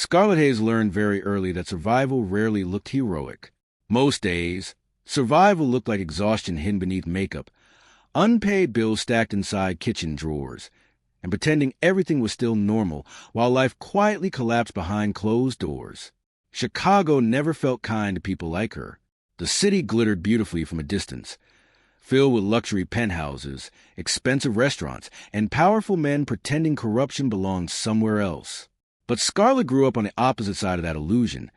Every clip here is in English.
Scarlet Hayes learned very early that survival rarely looked heroic. Most days, survival looked like exhaustion hidden beneath makeup, unpaid bills stacked inside kitchen drawers, and pretending everything was still normal while life quietly collapsed behind closed doors. Chicago never felt kind to people like her. The city glittered beautifully from a distance, filled with luxury penthouses, expensive restaurants, and powerful men pretending corruption belonged somewhere else. But Scarlett grew up on the opposite side of that illusion,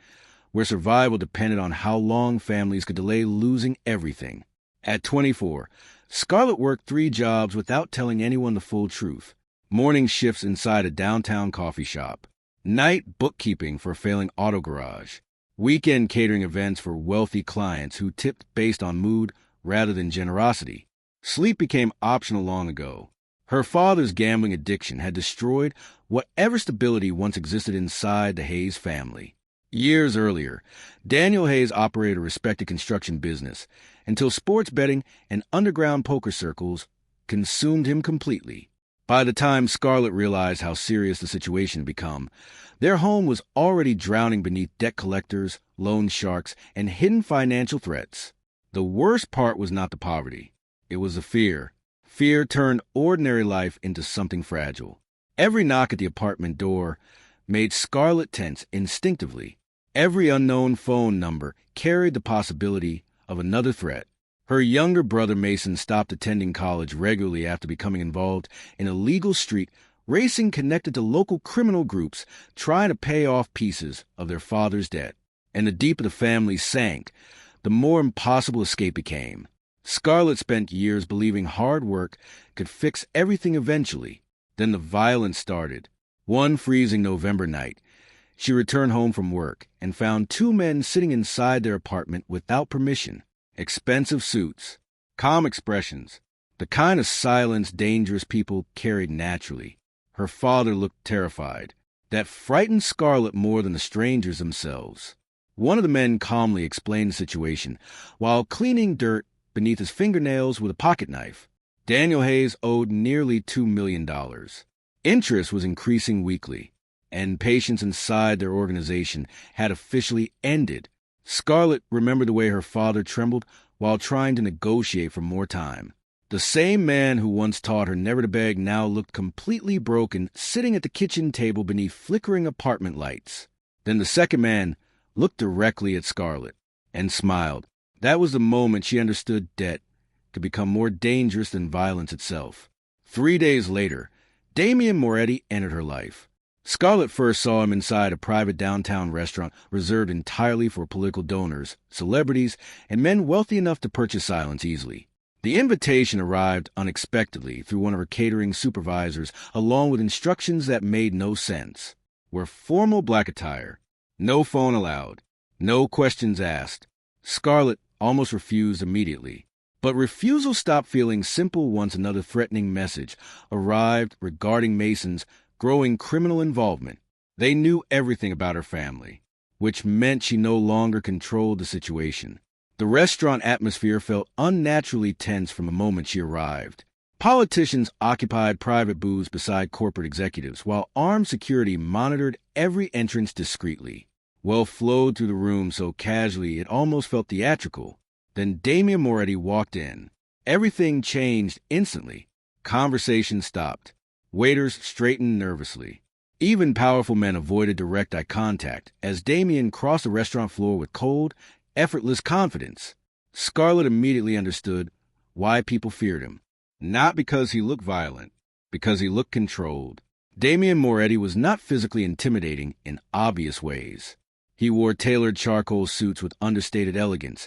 where survival depended on how long families could delay losing everything. At 24, Scarlett worked 3 jobs without telling anyone the full truth. Morning shifts inside a downtown coffee shop, night bookkeeping for a failing auto garage, weekend catering events for wealthy clients who tipped based on mood rather than generosity. Sleep became optional long ago. Her father's gambling addiction had destroyed whatever stability once existed inside the Hayes family. Years earlier, Daniel Hayes operated a respected construction business until sports betting and underground poker circles consumed him completely. By the time Scarlett realized how serious the situation had become, their home was already drowning beneath debt collectors, loan sharks, and hidden financial threats. The worst part was not the poverty. It was the fear. Fear turned ordinary life into something fragile. Every knock at the apartment door made Scarlett tense instinctively. Every unknown phone number carried the possibility of another threat. Her younger brother Mason stopped attending college regularly after becoming involved in illegal street racing connected to local criminal groups trying to pay off pieces of their father's debt. And the deeper the family sank, the more impossible escape became. Scarlett spent years believing hard work could fix everything eventually. Then the violence started. One freezing November night, she returned home from work and found 2 men sitting inside their apartment without permission. Expensive suits, calm expressions, the kind of silence dangerous people carried naturally. Her father looked terrified. That frightened Scarlett more than the strangers themselves. One of the men calmly explained the situation while cleaning dirt beneath his fingernails with a pocket knife. Daniel Hayes owed nearly $2 million. Interest was increasing weekly, and patience inside their organization had officially ended. Scarlett remembered the way her father trembled while trying to negotiate for more time. The same man who once taught her never to beg now looked completely broken, sitting at the kitchen table beneath flickering apartment lights. Then the second man looked directly at Scarlett and smiled. That was the moment she understood debt could become more dangerous than violence itself. 3 days later, Damian Moretti entered her life. Scarlett first saw him inside a private downtown restaurant reserved entirely for political donors, celebrities, and men wealthy enough to purchase silence easily. The invitation arrived unexpectedly through one of her catering supervisors, along with instructions that made no sense. Wear formal black attire. No phone allowed. No questions asked. Scarlett almost refused immediately. But refusal stopped feeling simple once another threatening message arrived regarding Mason's growing criminal involvement. They knew everything about her family, which meant she no longer controlled the situation. The restaurant atmosphere felt unnaturally tense from the moment she arrived. Politicians occupied private booths beside corporate executives, while armed security monitored every entrance discreetly. Wealth flowed through the room so casually it almost felt theatrical. Then Damian Moretti walked in. Everything changed instantly. Conversation stopped. Waiters straightened nervously. Even powerful men avoided direct eye contact as Damian crossed the restaurant floor with cold, effortless confidence. Scarlett immediately understood why people feared him. Not because he looked violent, because he looked controlled. Damian Moretti was not physically intimidating in obvious ways. He wore tailored charcoal suits with understated elegance,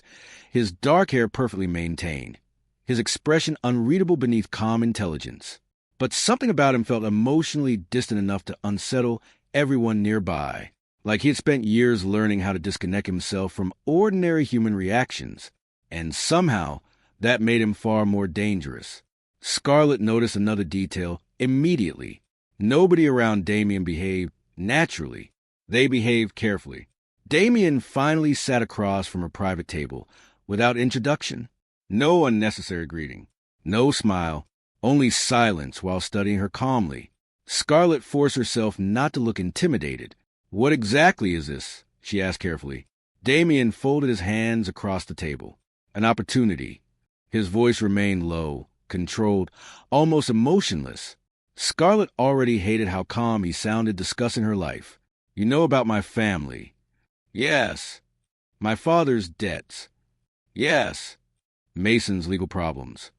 his dark hair perfectly maintained, his expression unreadable beneath calm intelligence. But something about him felt emotionally distant enough to unsettle everyone nearby, like he had spent years learning how to disconnect himself from ordinary human reactions, and somehow that made him far more dangerous. Scarlett noticed another detail immediately. Nobody around Damian behaved naturally. They behaved carefully. Damian finally sat across from her private table, without introduction. No unnecessary greeting. No smile. Only silence while studying her calmly. Scarlett forced herself not to look intimidated. "What exactly is this?" she asked carefully. Damien folded his hands across the table. "An opportunity." His voice remained low, controlled, almost emotionless. Scarlett already hated how calm he sounded discussing her life. "You know about my family?" "Yes." "My father's debts?" "Yes." "Mason's legal problems?"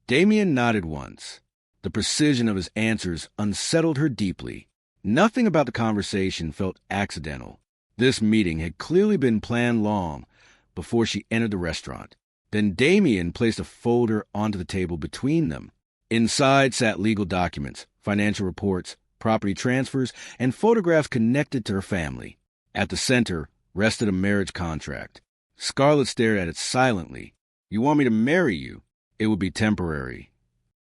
Damien nodded once. The precision of his answers unsettled her deeply. Nothing about the conversation felt accidental. This meeting had clearly been planned long before she entered the restaurant. Then Damien placed a folder onto the table between them. Inside sat legal documents, financial reports, property transfers, and photographs connected to her family. At the center rested a marriage contract. Scarlett stared at it silently. "You want me to marry you? It would be temporary."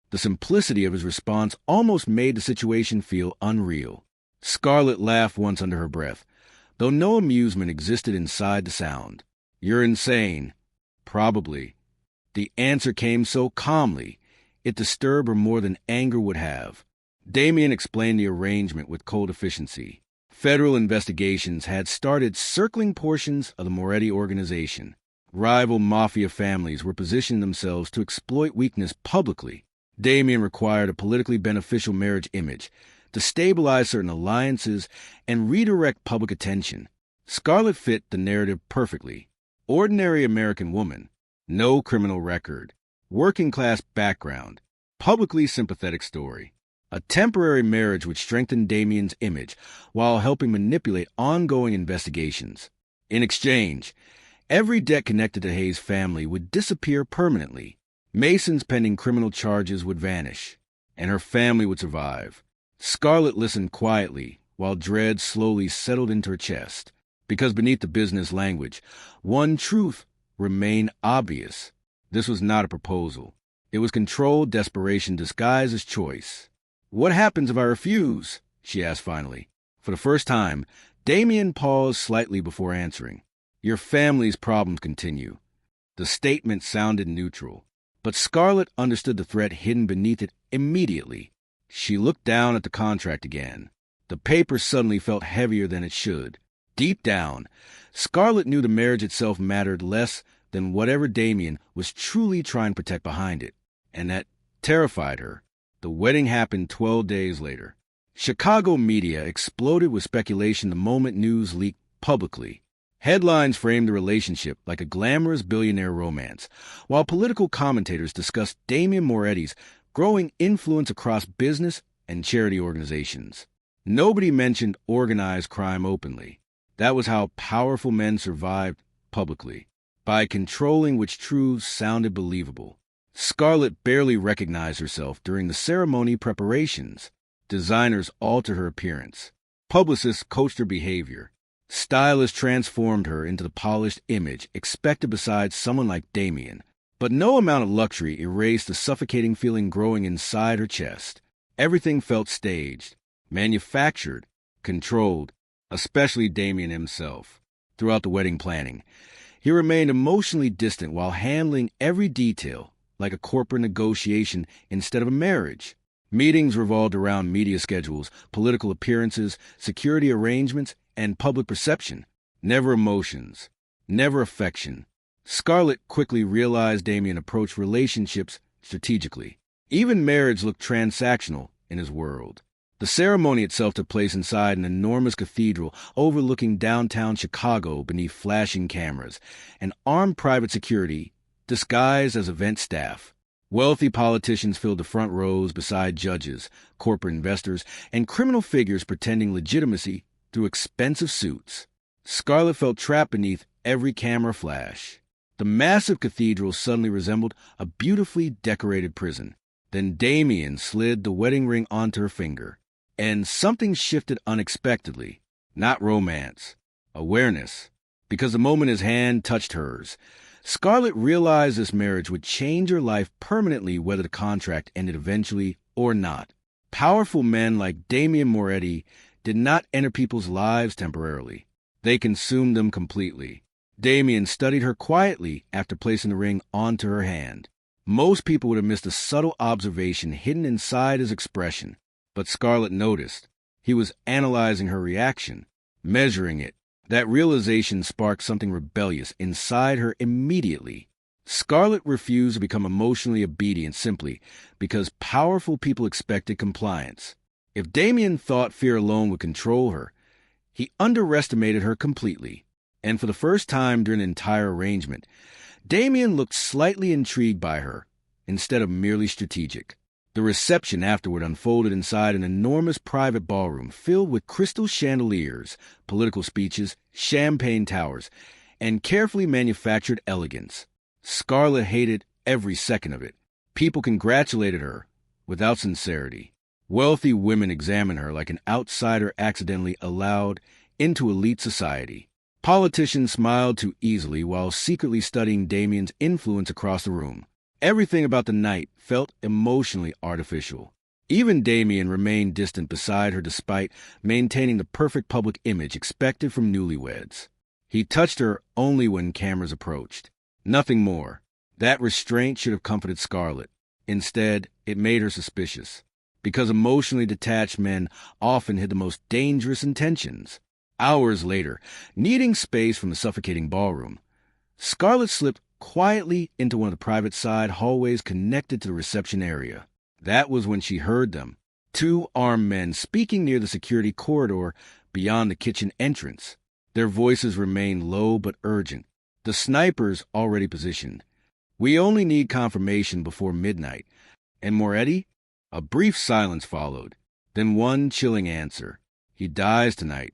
The simplicity of his response almost made the situation feel unreal. Scarlett laughed once under her breath, though no amusement existed inside the sound. "You're insane." "Probably." The answer came so calmly, it disturbed her more than anger would have. Damien explained the arrangement with cold efficiency. Federal investigations had started circling portions of the Moretti organization. Rival Mafia families were positioning themselves to exploit weakness publicly. Damien required a politically beneficial marriage image to stabilize certain alliances and redirect public attention. Scarlett fit the narrative perfectly. Ordinary American woman, no criminal record, working-class background, publicly sympathetic story. A temporary marriage would strengthen Damien's image while helping manipulate ongoing investigations. In exchange, every debt connected to Hayes' family would disappear permanently. Mason's pending criminal charges would vanish, and her family would survive. Scarlett listened quietly while dread slowly settled into her chest. Because beneath the business language, one truth remained obvious. This was not a proposal. It was controlled desperation disguised as choice. "What happens if I refuse?" she asked finally. For the first time, Damien paused slightly before answering. "Your family's problems continue." The statement sounded neutral, but Scarlett understood the threat hidden beneath it immediately. She looked down at the contract again. The paper suddenly felt heavier than it should. Deep down, Scarlett knew the marriage itself mattered less than whatever Damien was truly trying to protect behind it, and that terrified her. The wedding happened 12 days later. Chicago media exploded with speculation the moment news leaked publicly. Headlines framed the relationship like a glamorous billionaire romance, while political commentators discussed Damien Moretti's growing influence across business and charity organizations. Nobody mentioned organized crime openly. That was how powerful men survived publicly, by controlling which truths sounded believable. Scarlett barely recognized herself during the ceremony preparations. Designers altered her appearance. Publicists coached her behavior. Stylists transformed her into the polished image expected beside someone like Damien. But no amount of luxury erased the suffocating feeling growing inside her chest. Everything felt staged, manufactured, controlled, especially Damien himself. Throughout the wedding planning, he remained emotionally distant while handling every detail like a corporate negotiation instead of a marriage. Meetings revolved around media schedules, political appearances, security arrangements, and public perception. Never emotions, never affection. Scarlett quickly realized Damien approached relationships strategically. Even marriage looked transactional in his world. The ceremony itself took place inside an enormous cathedral overlooking downtown Chicago beneath flashing cameras and armed private security disguised as event staff. Wealthy politicians filled the front rows beside judges, corporate investors, and criminal figures pretending legitimacy through expensive suits. Scarlett felt trapped beneath every camera flash. The massive cathedral suddenly resembled a beautifully decorated prison. Then Damien slid the wedding ring onto her finger. And something shifted unexpectedly. Not romance. Awareness. Because the moment his hand touched hers, Scarlett realized this marriage would change her life permanently whether the contract ended eventually or not. Powerful men like Damien Moretti did not enter people's lives temporarily. They consumed them completely. Damien studied her quietly after placing the ring onto her hand. Most people would have missed the subtle observation hidden inside his expression. But Scarlett noticed. He was analyzing her reaction. Measuring it, that realization sparked something rebellious inside her immediately. Scarlett refused to become emotionally obedient simply because powerful people expected compliance. If Damien thought fear alone would control her, he underestimated her completely. And for the first time during the entire arrangement, Damien looked slightly intrigued by her, instead of merely strategic. The reception afterward unfolded inside an enormous private ballroom filled with crystal chandeliers, political speeches, champagne towers, and carefully manufactured elegance. Scarlett hated every second of it. People congratulated her without sincerity. Wealthy women examined her like an outsider accidentally allowed into elite society. Politicians smiled too easily while secretly studying Damien's influence across the room. Everything about the night felt emotionally artificial. Even Damien remained distant beside her despite maintaining the perfect public image expected from newlyweds. He touched her only when cameras approached. Nothing more. That restraint should have comforted Scarlett. Instead, it made her suspicious, because emotionally detached men often hid the most dangerous intentions. Hours later, needing space from the suffocating ballroom, Scarlett slipped quietly into one of the private side hallways connected to the reception area. That was when she heard them, two armed men speaking near the security corridor beyond the kitchen entrance. Their voices remained low but urgent. The snipers already positioned. "We only need confirmation before midnight." And Moretti? A brief silence followed, then one chilling answer. "He dies tonight."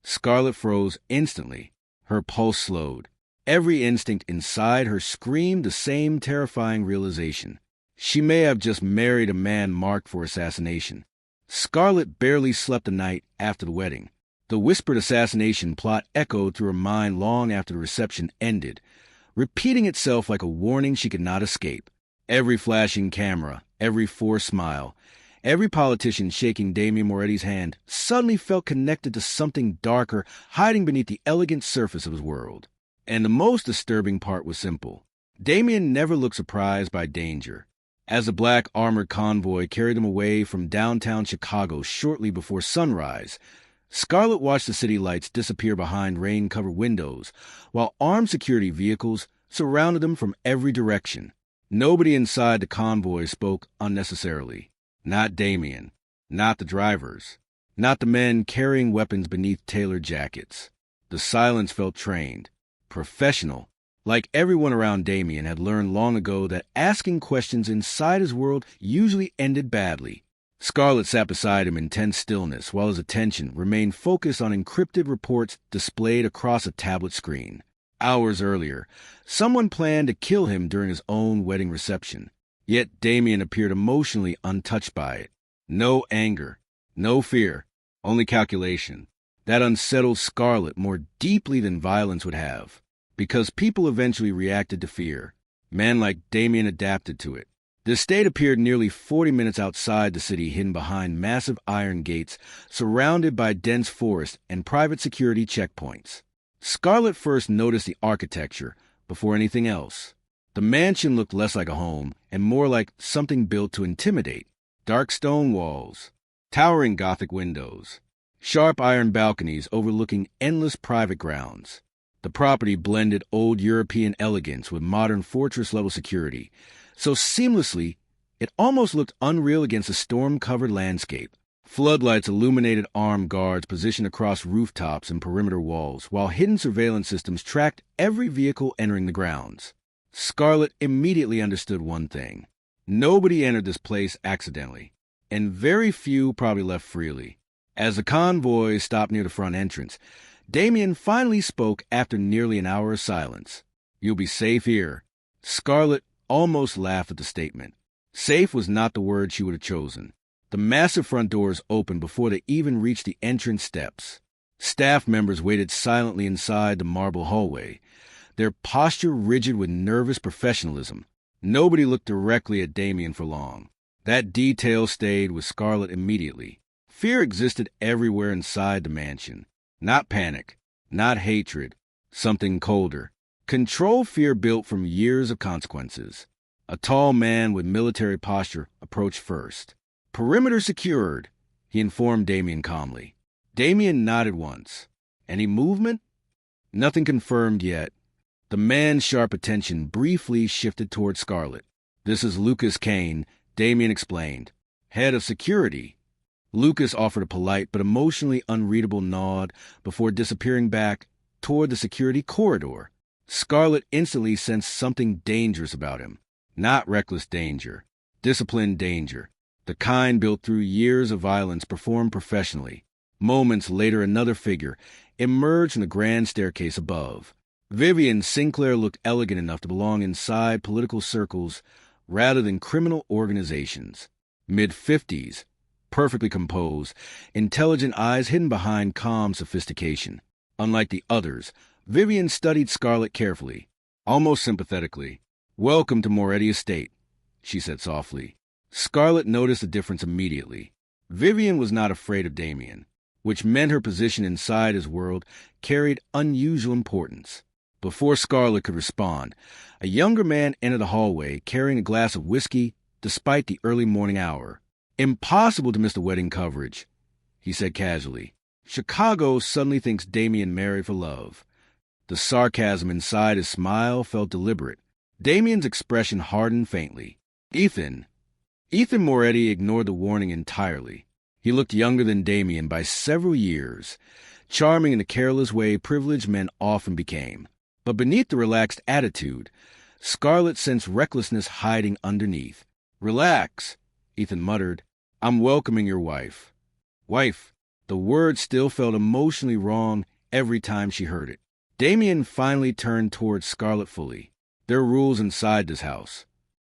Scarlett froze instantly. Her pulse slowed. Every instinct inside her screamed the same terrifying realization. She may have just married a man marked for assassination. Scarlett barely slept the night after the wedding. The whispered assassination plot echoed through her mind long after the reception ended, repeating itself like a warning she could not escape. Every flashing camera, every forced smile, every politician shaking Damien Moretti's hand suddenly felt connected to something darker hiding beneath the elegant surface of his world. And the most disturbing part was simple. Damien never looked surprised by danger. As the black armored convoy carried him away from downtown Chicago shortly before sunrise, Scarlett watched the city lights disappear behind rain-covered windows, while armed security vehicles surrounded them from every direction. Nobody inside the convoy spoke unnecessarily. Not Damien. Not the drivers. Not the men carrying weapons beneath tailored jackets. The silence felt trained, professional, like everyone around Damien had learned long ago that asking questions inside his world usually ended badly. Scarlett sat beside him in tense stillness while his attention remained focused on encrypted reports displayed across a tablet screen. Hours earlier, someone planned to kill him during his own wedding reception. Yet Damien appeared emotionally untouched by it. No anger, no fear, only calculation. That unsettled Scarlett more deeply than violence would have, because people eventually reacted to fear. Men like Damien adapted to it. The estate appeared nearly 40 minutes outside the city, hidden behind massive iron gates, surrounded by dense forest and private security checkpoints. Scarlett first noticed the architecture before anything else. The mansion looked less like a home and more like something built to intimidate. Dark stone walls, towering Gothic windows, sharp iron balconies overlooking endless private grounds. The property blended old European elegance with modern fortress-level security, so seamlessly it almost looked unreal against a storm-covered landscape. Floodlights illuminated armed guards positioned across rooftops and perimeter walls, while hidden surveillance systems tracked every vehicle entering the grounds. Scarlett immediately understood one thing. Nobody entered this place accidentally, and very few probably left freely. As the convoy stopped near the front entrance, Damien finally spoke after nearly an hour of silence. "You'll be safe here." Scarlett almost laughed at the statement. Safe was not the word she would have chosen. The massive front doors opened before they even reached the entrance steps. Staff members waited silently inside the marble hallway, their posture rigid with nervous professionalism. Nobody looked directly at Damien for long. That detail stayed with Scarlett immediately. Fear existed everywhere inside the mansion. Not panic, not hatred, something colder. Control fear built from years of consequences. A tall man with military posture approached first. "Perimeter secured," he informed Damien calmly. Damien nodded once. Any movement? Nothing confirmed yet. The man's sharp attention briefly shifted toward Scarlett. This is Lucas Kane, Damien explained. Head of security. Lucas offered a polite but emotionally unreadable nod before disappearing back toward the security corridor. Scarlett instantly sensed something dangerous about him. Not reckless danger. Disciplined danger. The kind built through years of violence performed professionally. Moments later, another figure emerged from the grand staircase above. Vivian Sinclair looked elegant enough to belong inside political circles rather than criminal organizations. Mid-50s, perfectly composed, intelligent eyes hidden behind calm sophistication. Unlike the others, Vivian studied Scarlett carefully, almost sympathetically. "Welcome to Moretti Estate," she said softly. Scarlett noticed the difference immediately. Vivian was not afraid of Damien, which meant her position inside his world carried unusual importance. Before Scarlett could respond, a younger man entered the hallway carrying a glass of whiskey despite the early morning hour. "Impossible to miss the wedding coverage," he said casually. "Chicago suddenly thinks Damien married for love." The sarcasm inside his smile felt deliberate. Damien's expression hardened faintly. Ethan Moretti ignored the warning entirely. He looked younger than Damien by several years, charming in the careless way privileged men often became. But beneath the relaxed attitude, Scarlett sensed recklessness hiding underneath. "Relax," Ethan muttered. "I'm welcoming your wife." Wife. The word still felt emotionally wrong every time she heard it. Damien finally turned towards Scarlett fully. "There are rules inside this house."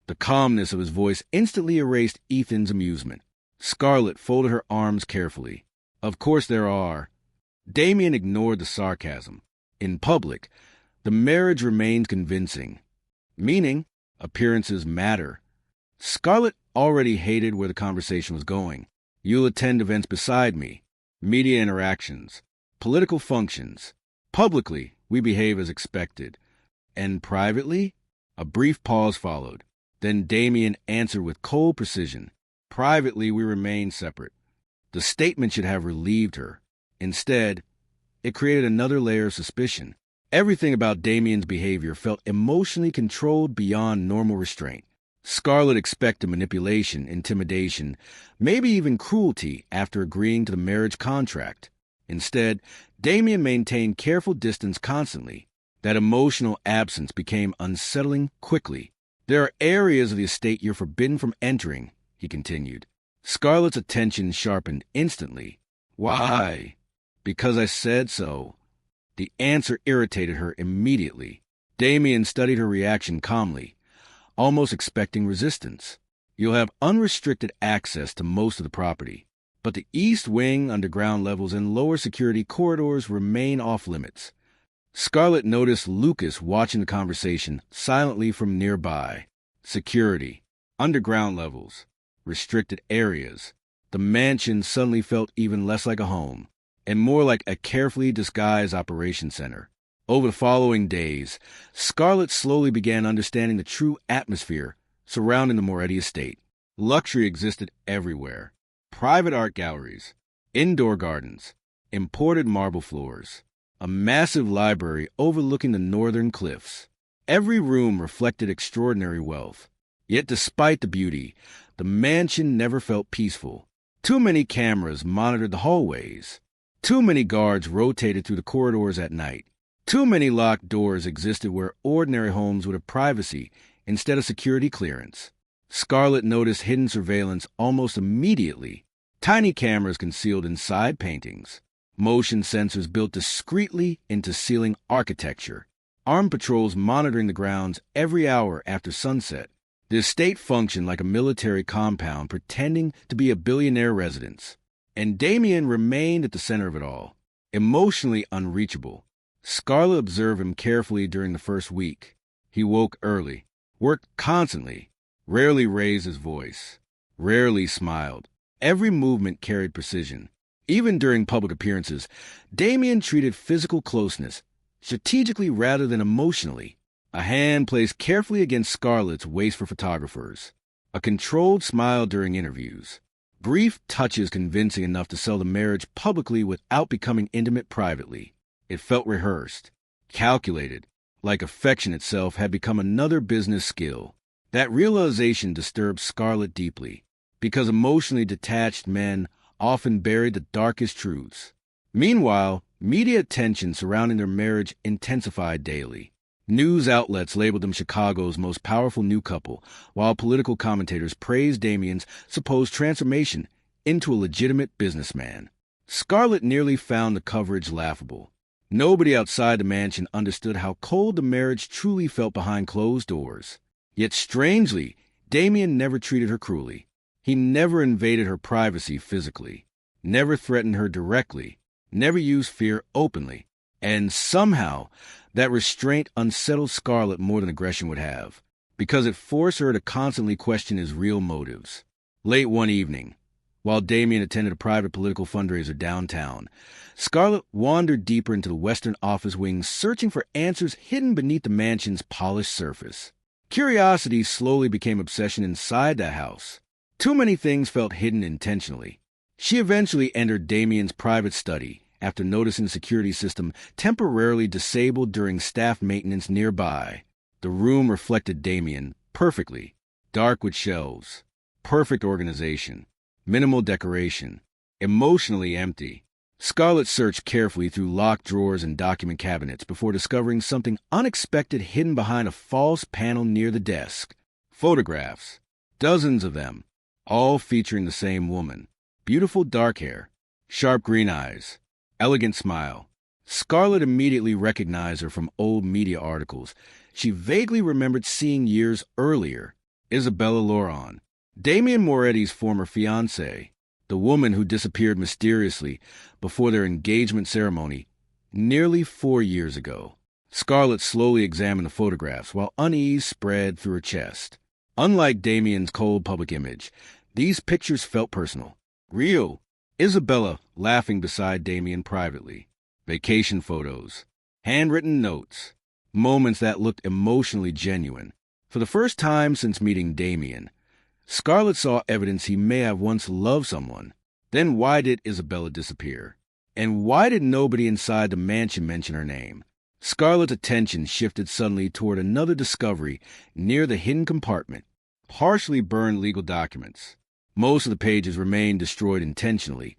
The calmness of his voice instantly erased Ethan's amusement. Scarlett folded her arms carefully. "Of course there are." Damien ignored the sarcasm. In public, the marriage remained convincing. Meaning, appearances matter. Scarlett already hated where the conversation was going. "You'll attend events beside me. Media interactions. Political functions. Publicly, we behave as expected. And privately?" A brief pause followed. Then Damien answered with cold precision. "Privately, we remain separate." The statement should have relieved her. Instead, it created another layer of suspicion. Everything about Damien's behavior felt emotionally controlled beyond normal restraint. Scarlett expected manipulation, intimidation, maybe even cruelty after agreeing to the marriage contract. Instead, Damien maintained careful distance constantly. That emotional absence became unsettling quickly. "There are areas of the estate you're forbidden from entering," he continued. Scarlett's attention sharpened instantly. "Why?" "Because I said so." The answer irritated her immediately. Damien studied her reaction calmly, almost expecting resistance. "You'll have unrestricted access to most of the property, but the east wing, underground levels, and lower security corridors remain off-limits." Scarlett noticed Lucas watching the conversation silently from nearby. Security, underground levels, restricted areas. The mansion suddenly felt even less like a home, and more like a carefully disguised operation center. Over the following days, Scarlett slowly began understanding the true atmosphere surrounding the Moretti estate. Luxury existed everywhere. Private art galleries, indoor gardens, imported marble floors, a massive library overlooking the northern cliffs. Every room reflected extraordinary wealth. Yet despite the beauty, the mansion never felt peaceful. Too many cameras monitored the hallways. Too many guards rotated through the corridors at night. Too many locked doors existed where ordinary homes would have privacy instead of security clearance. Scarlett noticed hidden surveillance almost immediately. Tiny cameras concealed inside paintings. Motion sensors built discreetly into ceiling architecture. Armed patrols monitoring the grounds every hour after sunset. The estate functioned like a military compound pretending to be a billionaire residence. And Damien remained at the center of it all, emotionally unreachable. Scarlett observed him carefully during the first week. He woke early, worked constantly, rarely raised his voice, rarely smiled. Every movement carried precision. Even during public appearances, Damien treated physical closeness strategically rather than emotionally. A hand placed carefully against Scarlett's waist for photographers. A controlled smile during interviews. Brief touches convincing enough to sell the marriage publicly without becoming intimate privately. It felt rehearsed, calculated, like affection itself had become another business skill. That realization disturbed Scarlett deeply, because emotionally detached men often buried the darkest truths. Meanwhile, media attention surrounding their marriage intensified daily. News outlets labeled them Chicago's most powerful new couple, while political commentators praised Damien's supposed transformation into a legitimate businessman. Scarlett nearly found the coverage laughable. Nobody outside the mansion understood how cold the marriage truly felt behind closed doors. Yet strangely, Damien never treated her cruelly. He never invaded her privacy physically, never threatened her directly, never used fear openly. And somehow, that restraint unsettled Scarlett more than aggression would have, because it forced her to constantly question his real motives. Late one evening, while Damien attended a private political fundraiser downtown, Scarlett wandered deeper into the western office wing, searching for answers hidden beneath the mansion's polished surface. Curiosity slowly became obsession inside that house. Too many things felt hidden intentionally. She eventually entered Damien's private study after noticing the security system temporarily disabled during staff maintenance nearby. The room reflected Damien perfectly. Dark with shelves, perfect organization, minimal decoration, emotionally empty. Scarlett searched carefully through locked drawers and document cabinets before discovering something unexpected hidden behind a false panel near the desk. Photographs, dozens of them, all featuring the same woman. Beautiful dark hair, sharp green eyes, elegant smile. Scarlett immediately recognized her from old media articles she vaguely remembered seeing years earlier. Isabella Lauron, Damien Moretti's former fiancée, the woman who disappeared mysteriously before their engagement ceremony nearly 4 years ago. Scarlett slowly examined the photographs while unease spread through her chest. Unlike Damien's cold public image, these pictures felt personal, real. Isabella laughing beside Damien privately. Vacation photos, handwritten notes, moments that looked emotionally genuine. For the first time since meeting Damien, Scarlett saw evidence he may have once loved someone. Then why did Isabella disappear? And why did nobody inside the mansion mention her name? Scarlett's attention shifted suddenly toward another discovery near the hidden compartment. Partially burned legal documents. Most of the pages remained destroyed intentionally,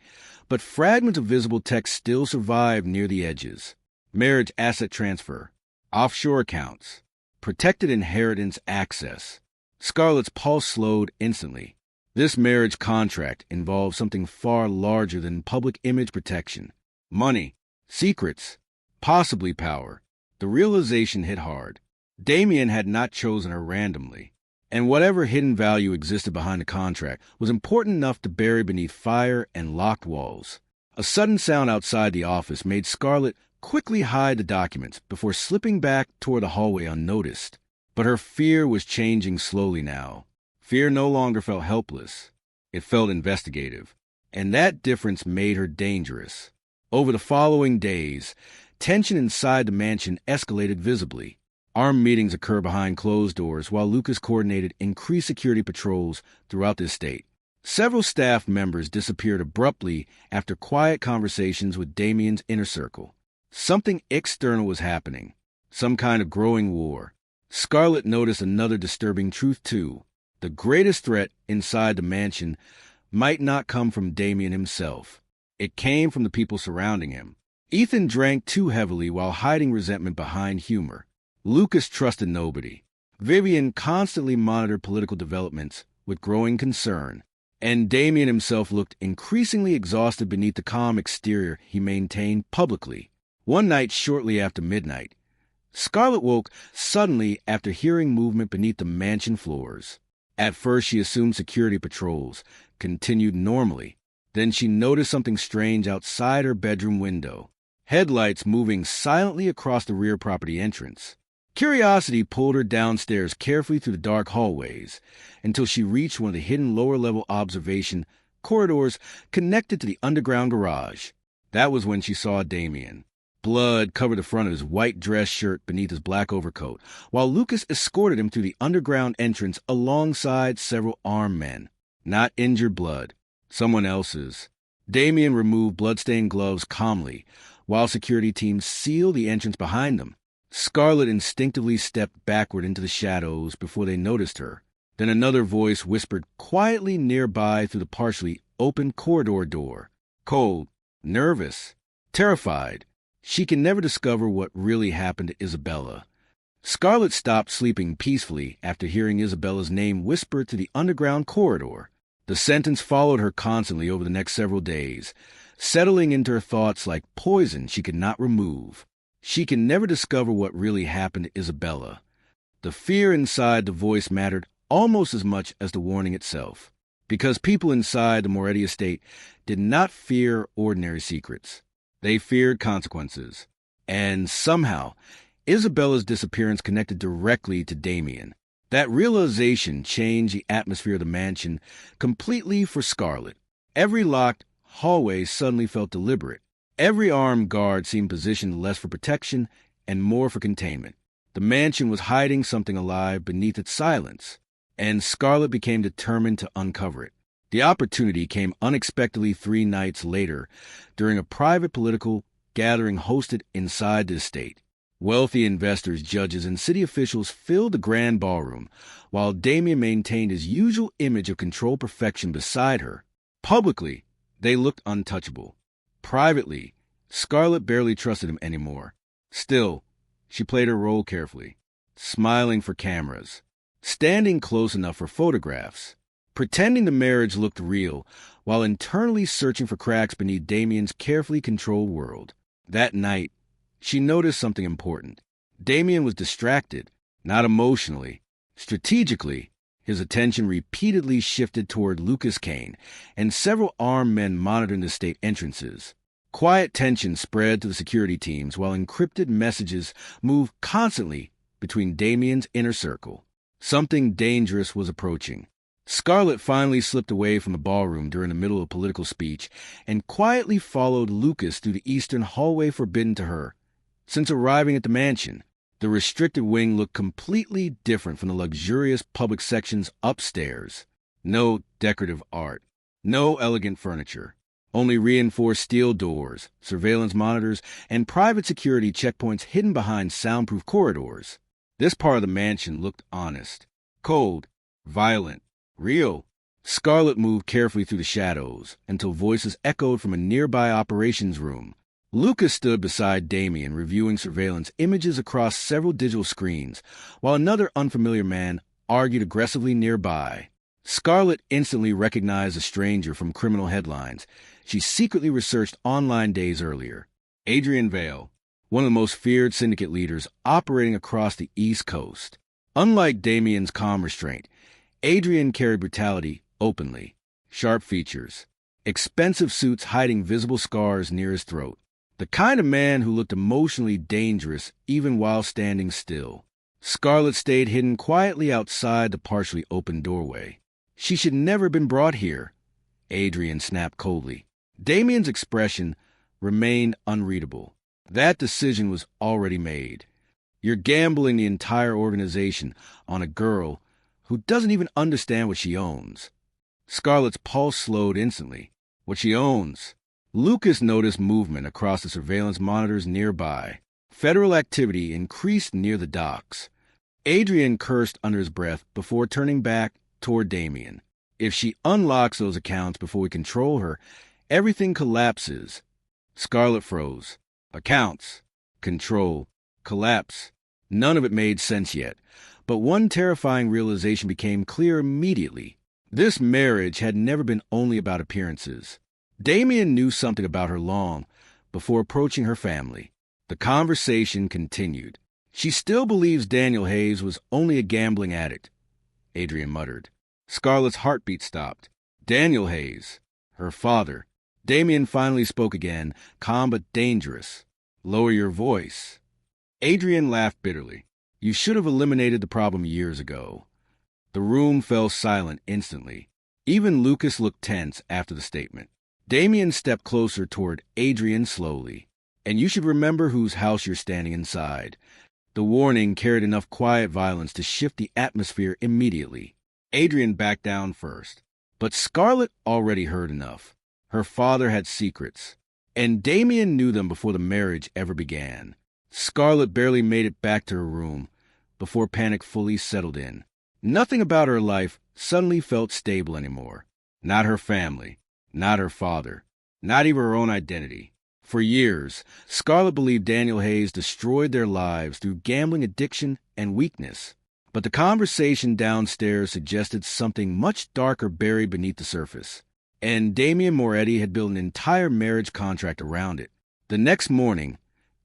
but fragments of visible text still survived near the edges. Marriage asset transfer, offshore accounts, protected inheritance access. Scarlett's pulse slowed instantly. This marriage contract involved something far larger than public image protection. Money, secrets, possibly power. The realization hit hard. Damien had not chosen her randomly, and whatever hidden value existed behind the contract was important enough to bury beneath fire and locked walls. A sudden sound outside the office made Scarlett quickly hide the documents before slipping back toward the hallway unnoticed. But her fear was changing slowly now. Fear no longer felt helpless. It felt investigative. And that difference made her dangerous. Over the following days, tension inside the mansion escalated visibly. Armed meetings occurred behind closed doors while Lucas coordinated increased security patrols throughout the estate. Several staff members disappeared abruptly after quiet conversations with Damien's inner circle. Something external was happening. Some kind of growing war. Scarlett noticed another disturbing truth, too. The greatest threat inside the mansion might not come from Damien himself. It came from the people surrounding him. Ethan drank too heavily while hiding resentment behind humor. Lucas trusted nobody. Vivian constantly monitored political developments with growing concern. And Damien himself looked increasingly exhausted beneath the calm exterior he maintained publicly. One night shortly after midnight, Scarlett woke suddenly after hearing movement beneath the mansion floors. At first she assumed security patrols continued normally. Then she noticed something strange outside her bedroom window. Headlights moving silently across the rear property entrance. Curiosity pulled her downstairs carefully through the dark hallways until she reached one of the hidden lower-level observation corridors connected to the underground garage. That was when she saw Damien. Blood covered the front of his white dress shirt beneath his black overcoat, while Lucas escorted him through the underground entrance alongside several armed men. Not injured blood, someone else's. Damien removed bloodstained gloves calmly, while security teams sealed the entrance behind them. Scarlet instinctively stepped backward into the shadows before they noticed her. Then another voice whispered quietly nearby through the partially open corridor door. Cold, nervous, terrified. She can never discover what really happened to Isabella. Scarlet stopped sleeping peacefully after hearing Isabella's name whispered through the underground corridor. The sentence followed her constantly over the next several days, settling into her thoughts like poison she could not remove. She can never discover what really happened to Isabella. The fear inside the voice mattered almost as much as the warning itself, because people inside the Moretti estate did not fear ordinary secrets. They feared consequences. And somehow, Isabella's disappearance connected directly to Damien. That realization changed the atmosphere of the mansion completely for Scarlet. Every locked hallway suddenly felt deliberate. Every armed guard seemed positioned less for protection and more for containment. The mansion was hiding something alive beneath its silence, and Scarlet became determined to uncover it. The opportunity came unexpectedly 3 nights later during a private political gathering hosted inside the estate. Wealthy investors, judges, and city officials filled the grand ballroom, while Damien maintained his usual image of controlled perfection beside her. Publicly, they looked untouchable. Privately, Scarlet barely trusted him anymore. Still, she played her role carefully, smiling for cameras, standing close enough for photographs, pretending the marriage looked real, while internally searching for cracks beneath Damien's carefully controlled world. That night, she noticed something important. Damien was distracted, not emotionally. Strategically, his attention repeatedly shifted toward Lucas Kane and several armed men monitoring the state entrances. Quiet tension spread to the security teams while encrypted messages moved constantly between Damien's inner circle. Something dangerous was approaching. Scarlet finally slipped away from the ballroom during the middle of a political speech and quietly followed Lucas through the eastern hallway forbidden to her. Since arriving at the mansion, the restricted wing looked completely different from the luxurious public sections upstairs. No decorative art, no elegant furniture, only reinforced steel doors, surveillance monitors, and private security checkpoints hidden behind soundproof corridors. This part of the mansion looked honest, cold, violent, real. Scarlet moved carefully through the shadows until voices echoed from a nearby operations room. Lucas stood beside Damien, reviewing surveillance images across several digital screens, while another unfamiliar man argued aggressively nearby. Scarlet instantly recognized a stranger from criminal headlines she secretly researched online days earlier. Adrian Vale, one of the most feared syndicate leaders operating across the East Coast. Unlike Damien's calm restraint, Adrian carried brutality openly. Sharp features, expensive suits hiding visible scars near his throat. The kind of man who looked emotionally dangerous even while standing still. Scarlet stayed hidden quietly outside the partially open doorway. She should never have been brought here, Adrian snapped coldly. Damien's expression remained unreadable. That decision was already made. You're gambling the entire organization on a girl who doesn't even understand what she owns. Scarlet's pulse slowed instantly. What she owns. Lucas noticed movement across the surveillance monitors nearby. Federal activity increased near the docks. Adrian cursed under his breath before turning back toward Damien. If she unlocks those accounts before we control her, everything collapses. Scarlet froze. Accounts, control, collapse. None of it made sense yet, but one terrifying realization became clear immediately. This marriage had never been only about appearances. Damien knew something about her long before approaching her family. The conversation continued. She still believes Daniel Hayes was only a gambling addict, Adrian muttered. Scarlet's heartbeat stopped. Daniel Hayes, her father. Damien finally spoke again, calm but dangerous. Lower your voice. Adrian laughed bitterly. You should have eliminated the problem years ago. The room fell silent instantly. Even Lucas looked tense after the statement. Damien stepped closer toward Adrian slowly. And you should remember whose house you're standing inside. The warning carried enough quiet violence to shift the atmosphere immediately. Adrian backed down first. But Scarlet already heard enough. Her father had secrets. And Damien knew them before the marriage ever began. Scarlett barely made it back to her room before panic fully settled in. Nothing about her life suddenly felt stable anymore. Not her family, not her father, not even her own identity. For years, Scarlett believed Daniel Hayes destroyed their lives through gambling addiction and weakness. But the conversation downstairs suggested something much darker buried beneath the surface. And Damien Moretti had built an entire marriage contract around it. The next morning,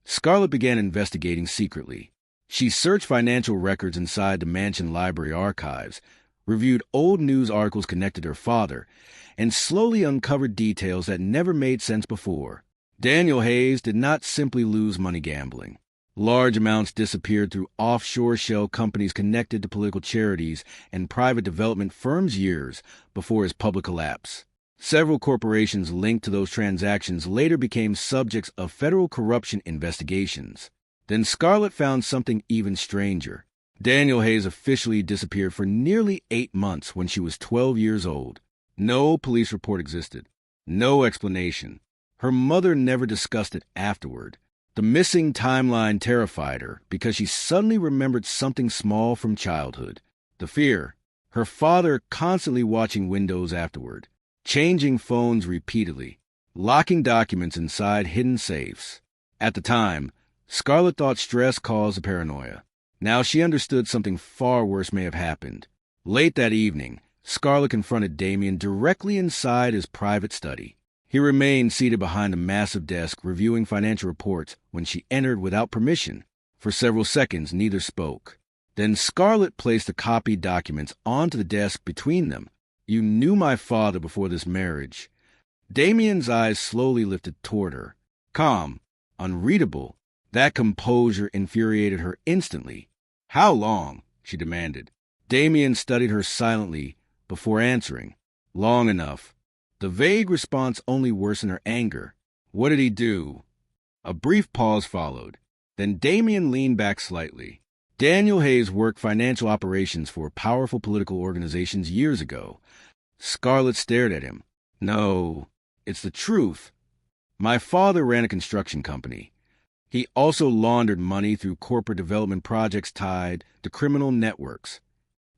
Scarlett began investigating secretly. She searched financial records inside the mansion library archives, reviewed old news articles connected to her father, and slowly uncovered details that never made sense before. Daniel Hayes did not simply lose money gambling. Large amounts disappeared through offshore shell companies connected to political charities and private development firms years before his public collapse. Several corporations linked to those transactions later became subjects of federal corruption investigations. Then Scarlett found something even stranger. Daniel Hayes officially disappeared for nearly 8 months when she was 12 years old. No police report existed. No explanation. Her mother never discussed it afterward. The missing timeline terrified her because she suddenly remembered something small from childhood. The fear. Her father constantly watching windows afterward. Changing phones repeatedly, locking documents inside hidden safes. At the time, Scarlett thought stress caused the paranoia. Now she understood something far worse may have happened. Late that evening, Scarlett confronted Damien directly inside his private study. He remained seated behind a massive desk reviewing financial reports when she entered without permission. For several seconds, neither spoke. Then Scarlett placed the copied documents onto the desk between them. "You knew my father before this marriage." Damien's eyes slowly lifted toward her. Calm, unreadable. That composure infuriated her instantly. "How long?" she demanded. Damien studied her silently before answering. "Long enough." The vague response only worsened her anger. "What did he do?" A brief pause followed. Then Damien leaned back slightly. Daniel Hayes worked financial operations for powerful political organizations years ago. Scarlett stared at him. "No, it's the truth. My father ran a construction company. He also laundered money through corporate development projects tied to criminal networks."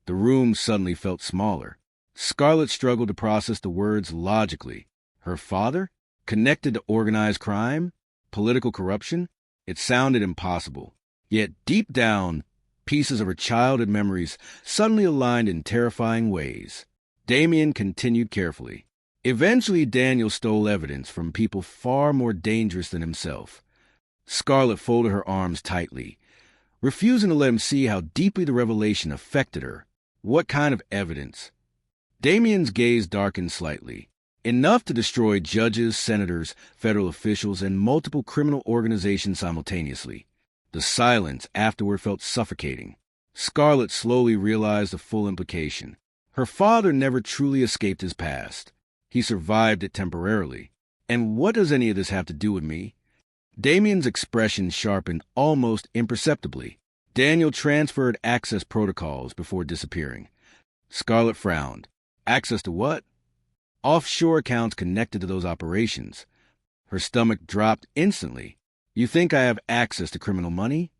The room suddenly felt smaller. Scarlett struggled to process the words logically. Her father? Connected to organized crime? Political corruption? It sounded impossible. Yet deep down, pieces of her childhood memories suddenly aligned in terrifying ways. Damien continued carefully. Eventually, Daniel stole evidence from people far more dangerous than himself. Scarlett folded her arms tightly, refusing to let him see how deeply the revelation affected her. What kind of evidence? Damien's gaze darkened slightly. Enough to destroy judges, senators, federal officials, and multiple criminal organizations simultaneously. The silence afterward felt suffocating. Scarlett slowly realized the full implication. Her father never truly escaped his past. He survived it temporarily. And what does any of this have to do with me? Damien's expression sharpened almost imperceptibly. Daniel transferred access protocols before disappearing. Scarlett frowned. Access to what? Offshore accounts connected to those operations. Her stomach dropped instantly. "You think I have access to criminal money?"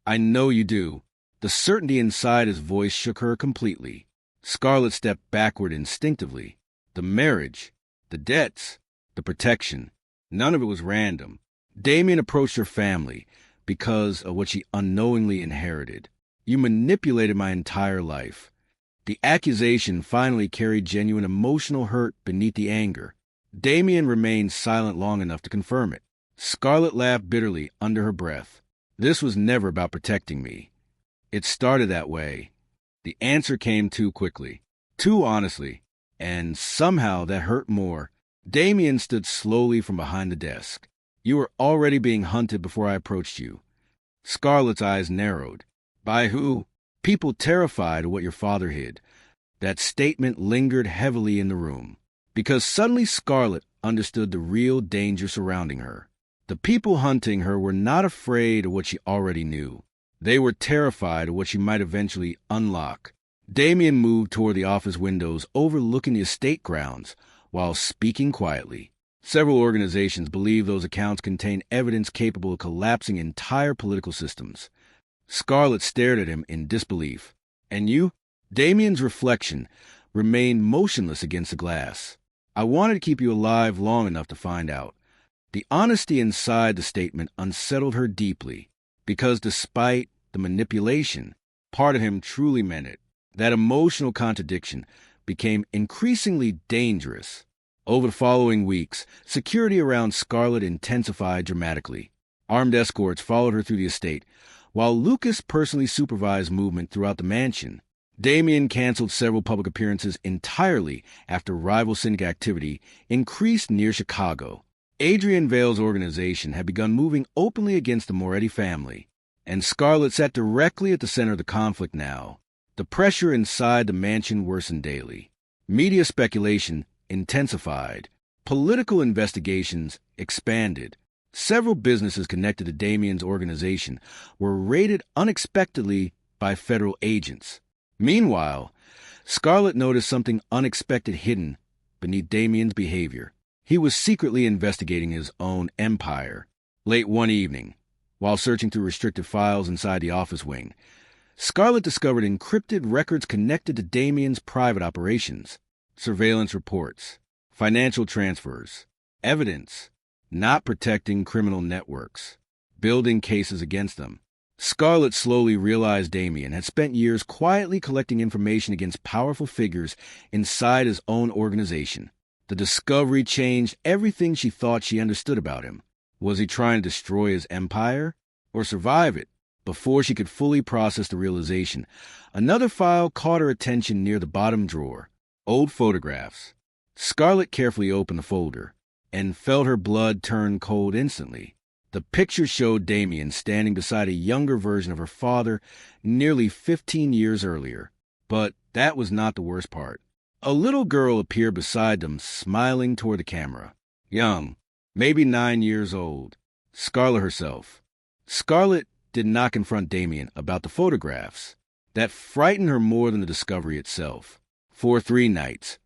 "I know you do." The certainty inside his voice shook her completely. Scarlett stepped backward instinctively. The marriage, the debts, the protection. None of it was random. Damien approached her family because of what she unknowingly inherited. "You manipulated my entire life." The accusation finally carried genuine emotional hurt beneath the anger. Damien remained silent long enough to confirm it. Scarlett laughed bitterly under her breath. "This was never about protecting me. It started that way." The answer came too quickly, too honestly, and somehow that hurt more. Damien stood slowly from behind the desk. "You were already being hunted before I approached you." Scarlett's eyes narrowed. "By who?" "People terrified of what your father hid." That statement lingered heavily in the room, because suddenly Scarlett understood the real danger surrounding her. The people hunting her were not afraid of what she already knew. They were terrified of what she might eventually unlock. Damien moved toward the office windows overlooking the estate grounds while speaking quietly. Several organizations believe those accounts contain evidence capable of collapsing entire political systems. Scarlett stared at him in disbelief. And you? Damien's reflection remained motionless against the glass. I wanted to keep you alive long enough to find out. The honesty inside the statement unsettled her deeply, because despite the manipulation, part of him truly meant it. That emotional contradiction became increasingly dangerous. Over the following weeks, security around Scarlett intensified dramatically. Armed escorts followed her through the estate, while Lucas personally supervised movement throughout the mansion. Damien canceled several public appearances entirely after rival syndicate activity increased near Chicago. Adrian Vale's organization had begun moving openly against the Moretti family, and Scarlett sat directly at the center of the conflict now. The pressure inside the mansion worsened daily. Media speculation intensified. Political investigations expanded. Several businesses connected to Damien's organization were raided unexpectedly by federal agents. Meanwhile, Scarlett noticed something unexpected hidden beneath Damien's behavior. He was secretly investigating his own empire. Late one evening, while searching through restricted files inside the office wing, Scarlett discovered encrypted records connected to Damien's private operations. Surveillance reports, financial transfers, evidence, not protecting criminal networks, building cases against them. Scarlett slowly realized Damien had spent years quietly collecting information against powerful figures inside his own organization. The discovery changed everything she thought she understood about him. Was he trying to destroy his empire or survive it? Before she could fully process the realization, another file caught her attention near the bottom drawer. Old photographs. Scarlett carefully opened the folder and felt her blood turn cold instantly. The picture showed Damien standing beside a younger version of her father nearly 15 years earlier. But that was not the worst part. A little girl appeared beside them, smiling toward the camera. Young, maybe 9 years old. Scarlett herself. Scarlett did not confront Damien about the photographs. That frightened her more than the discovery itself. For 3 nights,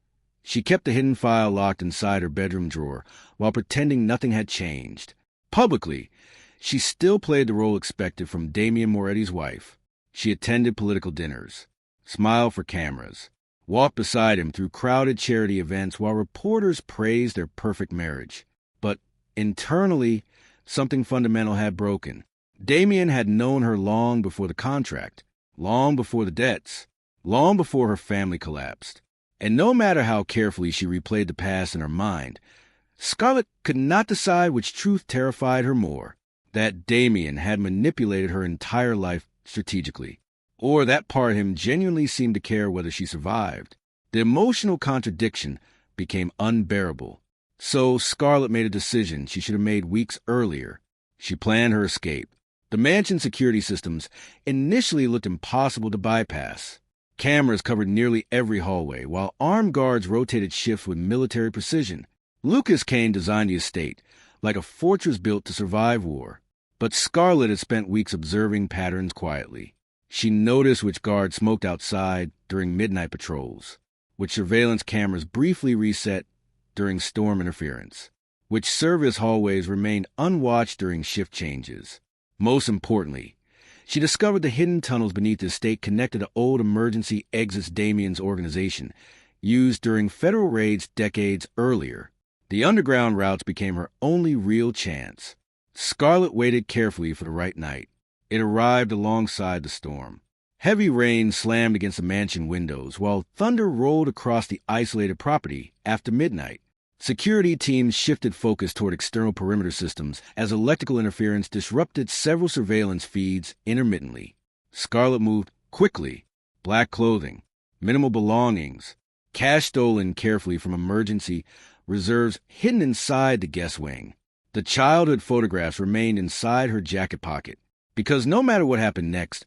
she kept the hidden file locked inside her bedroom drawer while pretending nothing had changed. Publicly, she still played the role expected from Damien Moretti's wife. She attended political dinners, smiled for cameras, walked beside him through crowded charity events while reporters praised their perfect marriage. But internally, something fundamental had broken. Damien had known her long before the contract, long before the debts, long before her family collapsed. And no matter how carefully she replayed the past in her mind, Scarlett could not decide which truth terrified her more, that Damien had manipulated her entire life strategically, or that part of him genuinely seemed to care whether she survived. The emotional contradiction became unbearable. So Scarlett made a decision she should have made weeks earlier. She planned her escape. The mansion security systems initially looked impossible to bypass. Cameras covered nearly every hallway, while armed guards rotated shifts with military precision. Lucas Kane designed the estate, like a fortress built to survive war. But Scarlett had spent weeks observing patterns quietly. She noticed which guards smoked outside during midnight patrols, which surveillance cameras briefly reset during storm interference, which service hallways remained unwatched during shift changes. Most importantly, she discovered the hidden tunnels beneath the estate connected to old emergency exits Damien's organization, used during federal raids decades earlier. The underground routes became her only real chance. Scarlett waited carefully for the right night. It arrived alongside the storm. Heavy rain slammed against the mansion windows, while thunder rolled across the isolated property after midnight. Security teams shifted focus toward external perimeter systems as electrical interference disrupted several surveillance feeds intermittently. Scarlett moved quickly. Black clothing, minimal belongings, cash stolen carefully from emergency reserves hidden inside the guest wing. The childhood photographs remained inside her jacket pocket, because no matter what happened next,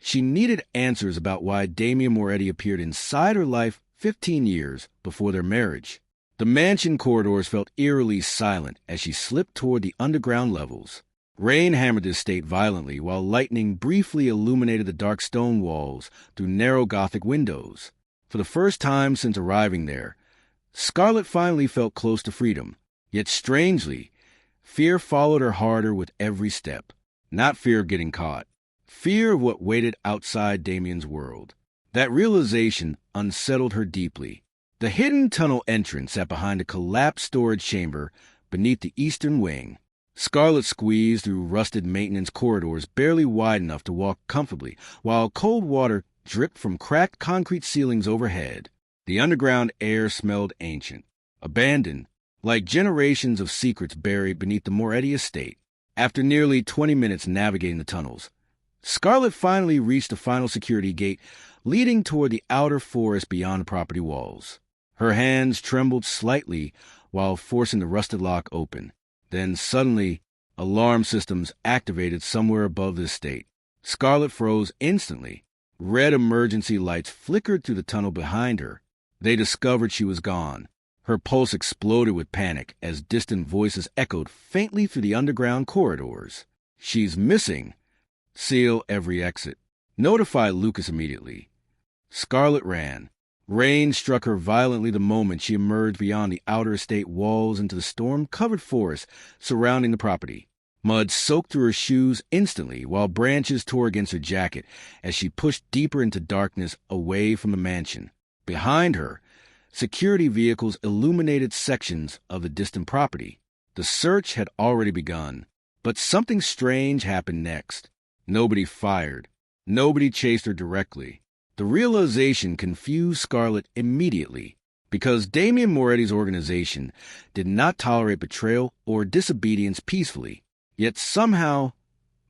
she needed answers about why Damien Moretti appeared inside her life 15 years before their marriage. The mansion corridors felt eerily silent as she slipped toward the underground levels. Rain hammered the estate violently, while lightning briefly illuminated the dark stone walls through narrow Gothic windows. For the first time since arriving there, Scarlett finally felt close to freedom. Yet strangely, fear followed her harder with every step. Not fear of getting caught. Fear of what waited outside Damien's world. That realization unsettled her deeply. The hidden tunnel entrance sat behind a collapsed storage chamber beneath the eastern wing. Scarlet squeezed through rusted maintenance corridors barely wide enough to walk comfortably, while cold water dripped from cracked concrete ceilings overhead. The underground air smelled ancient, abandoned, like generations of secrets buried beneath the Moretti estate. After nearly 20 minutes navigating the tunnels, Scarlet finally reached the final security gate leading toward the outer forest beyond the property walls. Her hands trembled slightly while forcing the rusted lock open. Then suddenly, alarm systems activated somewhere above the estate. Scarlet froze instantly. Red emergency lights flickered through the tunnel behind her. They discovered she was gone. Her pulse exploded with panic as distant voices echoed faintly through the underground corridors. "She's missing. Seal every exit. Notify Lucas immediately." Scarlet ran. Rain struck her violently the moment she emerged beyond the outer estate walls into the storm-covered forest surrounding the property. Mud soaked through her shoes instantly, while branches tore against her jacket as she pushed deeper into darkness away from the mansion. Behind her, security vehicles illuminated sections of the distant property. The search had already begun, but something strange happened next. Nobody fired. Nobody chased her directly. The realization confused Scarlet immediately, because Damien Moretti's organization did not tolerate betrayal or disobedience peacefully. Yet somehow,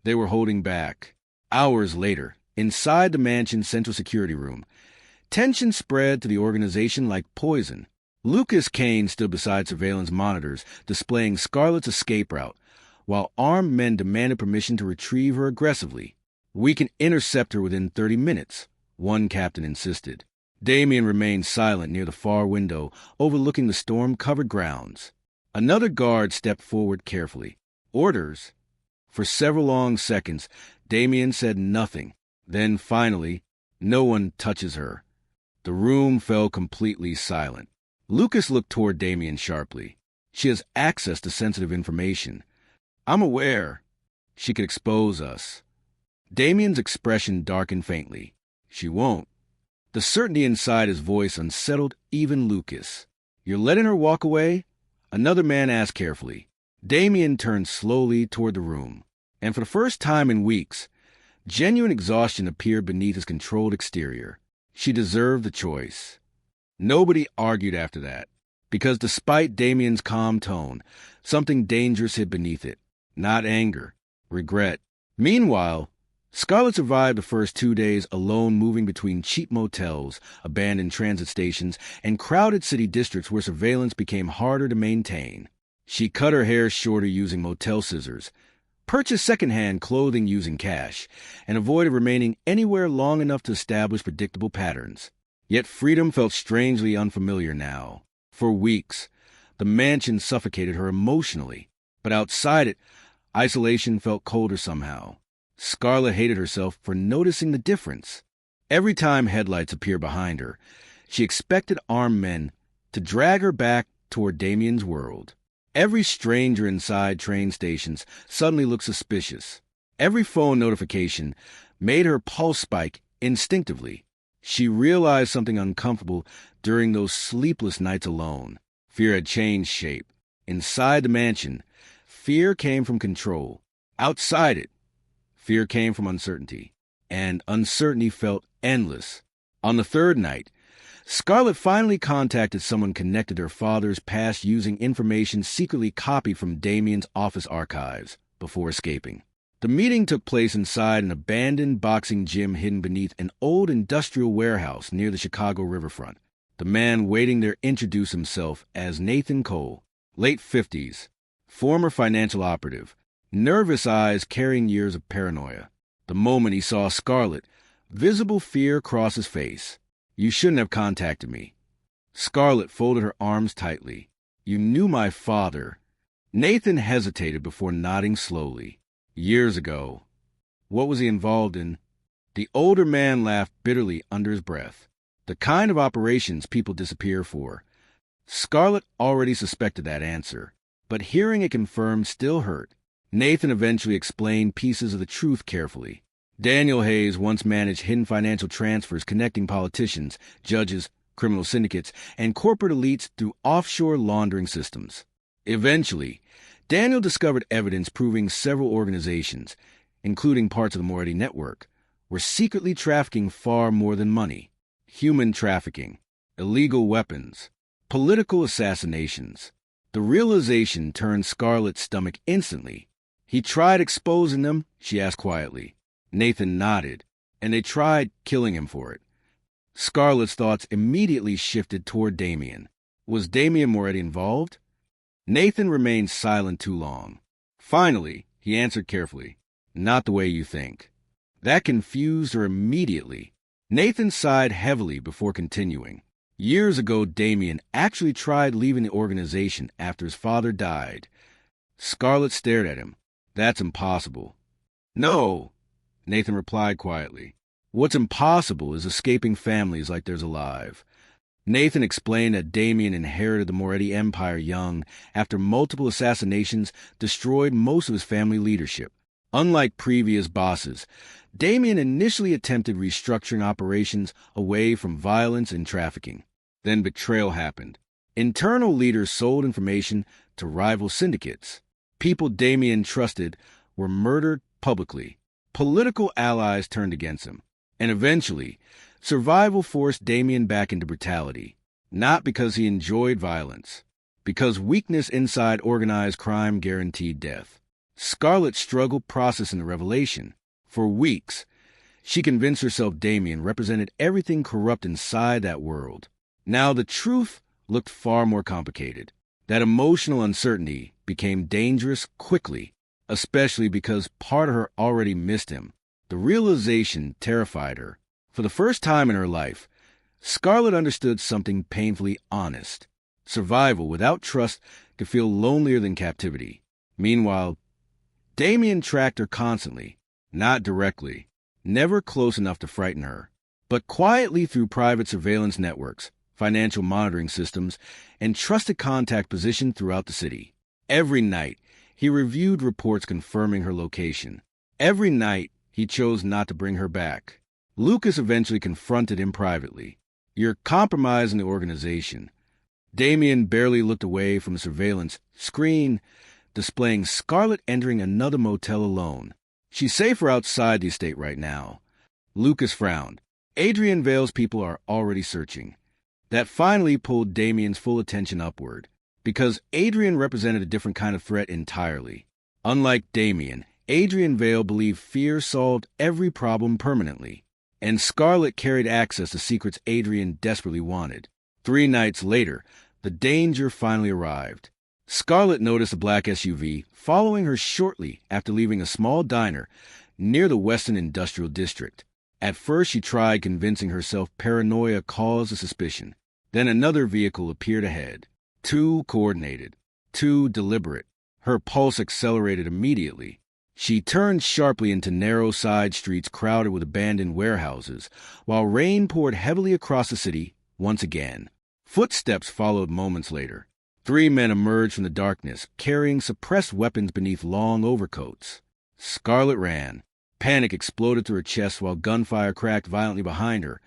they were holding back. Hours later, inside the mansion's central security room, tension spread to the organization like poison. Lucas Kane stood beside surveillance monitors displaying Scarlet's escape route, while armed men demanded permission to retrieve her aggressively. "We can intercept her within 30 minutes, one captain insisted. Damien remained silent near the far window overlooking the storm-covered grounds. Another guard stepped forward carefully. "Orders?" For several long seconds, Damien said nothing. Then finally, "No one touches her." The room fell completely silent. Lucas looked toward Damien sharply. "She has access to sensitive information. I'm aware. She could expose us." Damien's expression darkened faintly. "She won't." The certainty inside his voice unsettled even Lucas. "You're letting her walk away?" Another man asked carefully. Damien turned slowly toward the room, and for the first time in weeks, genuine exhaustion appeared beneath his controlled exterior. She deserved the choice. Nobody argued after that, because despite Damien's calm tone, something dangerous hid beneath it. Not anger, regret. Meanwhile, Scarlet survived the first 2 days alone, moving between cheap motels, abandoned transit stations, and crowded city districts where surveillance became harder to maintain. She cut her hair shorter using motel scissors, purchased secondhand clothing using cash, and avoided remaining anywhere long enough to establish predictable patterns. Yet freedom felt strangely unfamiliar now. For weeks, the mansion suffocated her emotionally, but outside it, isolation felt colder somehow. Scarlet hated herself for noticing the difference. Every time headlights appeared behind her, she expected armed men to drag her back toward Damien's world. Every stranger inside train stations suddenly looked suspicious. Every phone notification made her pulse spike instinctively. She realized something uncomfortable during those sleepless nights alone. Fear had changed shape. Inside the mansion, fear came from control. Outside it, fear came from uncertainty, and uncertainty felt endless. On the third night, Scarlet finally contacted someone connected to her father's past using information secretly copied from Damien's office archives before escaping. The meeting took place inside an abandoned boxing gym hidden beneath an old industrial warehouse near the Chicago riverfront. The man waiting there introduced himself as Nathan Cole, late 50s, former financial operative, nervous eyes carrying years of paranoia. The moment he saw Scarlet, visible fear crossed his face. "You shouldn't have contacted me." Scarlet folded her arms tightly. "You knew my father." Nathan hesitated before nodding slowly. "Years ago." "What was he involved in?" The older man laughed bitterly under his breath. "The kind of operations people disappear for." Scarlet already suspected that answer. but hearing it confirmed still hurt. Nathan eventually explained pieces of the truth carefully. Daniel Hayes once managed hidden financial transfers connecting politicians, judges, criminal syndicates, and corporate elites through offshore laundering systems. Eventually, Daniel discovered evidence proving several organizations, including parts of the Moretti network, were secretly trafficking far more than money: human trafficking, illegal weapons, political assassinations. The realization turned Scarlett's stomach instantly. "He tried exposing them?" she asked quietly. Nathan nodded. "And they tried killing him for it." Scarlett's thoughts immediately shifted toward Damien. Was Damien Moretti involved? Nathan remained silent too long. Finally, he answered carefully, "Not the way you think." That confused her immediately. Nathan sighed heavily before continuing. Years ago, Damien actually tried leaving the organization after his father died. Scarlett stared at him. "That's impossible." "No," Nathan replied quietly. "What's impossible is escaping families like theirs alive." Nathan explained that Damien inherited the Moretti empire young after multiple assassinations destroyed most of his family leadership. Unlike previous bosses, Damien initially attempted restructuring operations away from violence and trafficking. Then betrayal happened. Internal leaders sold information to rival syndicates. People Damien trusted were murdered publicly. Political allies turned against him. And eventually, survival forced Damien back into brutality. Not because he enjoyed violence, because weakness inside organized crime guaranteed death. Scarlett struggled processing the revelation. For weeks, she convinced herself Damien represented everything corrupt inside that world. Now the truth looked far more complicated. That emotional uncertainty became dangerous quickly, especially because part of her already missed him. The realization terrified her. For the first time in her life, Scarlett understood something painfully honest. Survival without trust could feel lonelier than captivity. Meanwhile, Damien tracked her constantly, not directly, never close enough to frighten her, but quietly through private surveillance networks, financial monitoring systems, and trusted contact positioned throughout the city. Every night, he reviewed reports confirming her location. Every night, he chose not to bring her back. Lucas eventually confronted him privately. "You're compromising the organization." Damien barely looked away from the surveillance screen, displaying Scarlett entering another motel alone. "She's safer outside the estate right now." Lucas frowned. "Adrian Vale's people are already searching." That finally pulled Damien's full attention upward, because Adrian represented a different kind of threat entirely. Unlike Damien, Adrian Vale believed fear solved every problem permanently, and Scarlett carried access to secrets Adrian desperately wanted. 3 nights later, the danger finally arrived. Scarlett noticed a black SUV following her shortly after leaving a small diner near the Western Industrial District. At first, she tried convincing herself paranoia caused the suspicion. Then another vehicle appeared ahead. Too coordinated, too deliberate. Her pulse accelerated immediately. She turned sharply into narrow side streets crowded with abandoned warehouses, while rain poured heavily across the city once again. Footsteps followed moments later. 3 men emerged from the darkness, carrying suppressed weapons beneath long overcoats. Scarlett ran. Panic exploded through her chest while gunfire cracked violently behind her,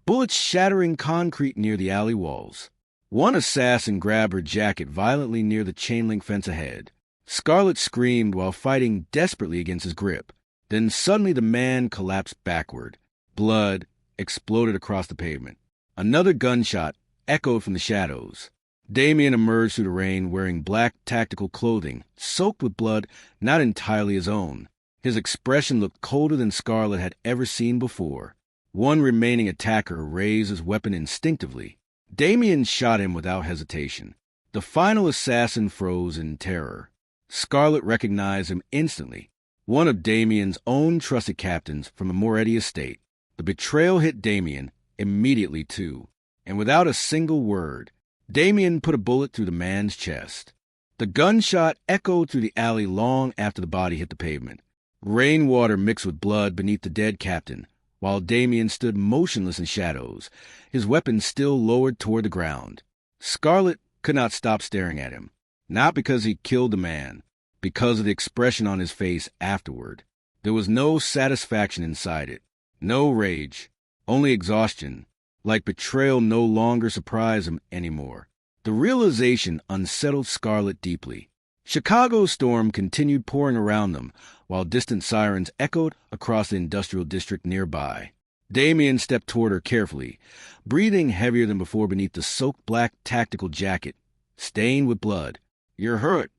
bullets shattering concrete near the alley walls. One assassin grabbed her jacket violently near the chain-link fence ahead. Scarlett screamed while fighting desperately against his grip. Then suddenly the man collapsed backward. Blood exploded across the pavement. Another gunshot echoed from the shadows. Damien emerged through the rain wearing black tactical clothing, soaked with blood not entirely his own. His expression looked colder than Scarlett had ever seen before. One remaining attacker raised his weapon instinctively. Damien shot him without hesitation. The final assassin froze in terror. Scarlett recognized him instantly. One of Damien's own trusted captains from the Moretti estate. The betrayal hit Damien immediately, too. And without a single word, Damien put a bullet through the man's chest. The gunshot echoed through the alley long after the body hit the pavement. Rainwater mixed with blood beneath the dead captain, while Damien stood motionless in shadows, his weapon still lowered toward the ground. Scarlett could not stop staring at him. Not because he killed the man, because of the expression on his face afterward. There was no satisfaction inside it, no rage, only exhaustion, like betrayal no longer surprised him anymore. The realization unsettled Scarlett deeply. Chicago's storm continued pouring around them, while distant sirens echoed across the industrial district nearby. Damien stepped toward her carefully, breathing heavier than before beneath the soaked black tactical jacket, stained with blood. "You're hurt?"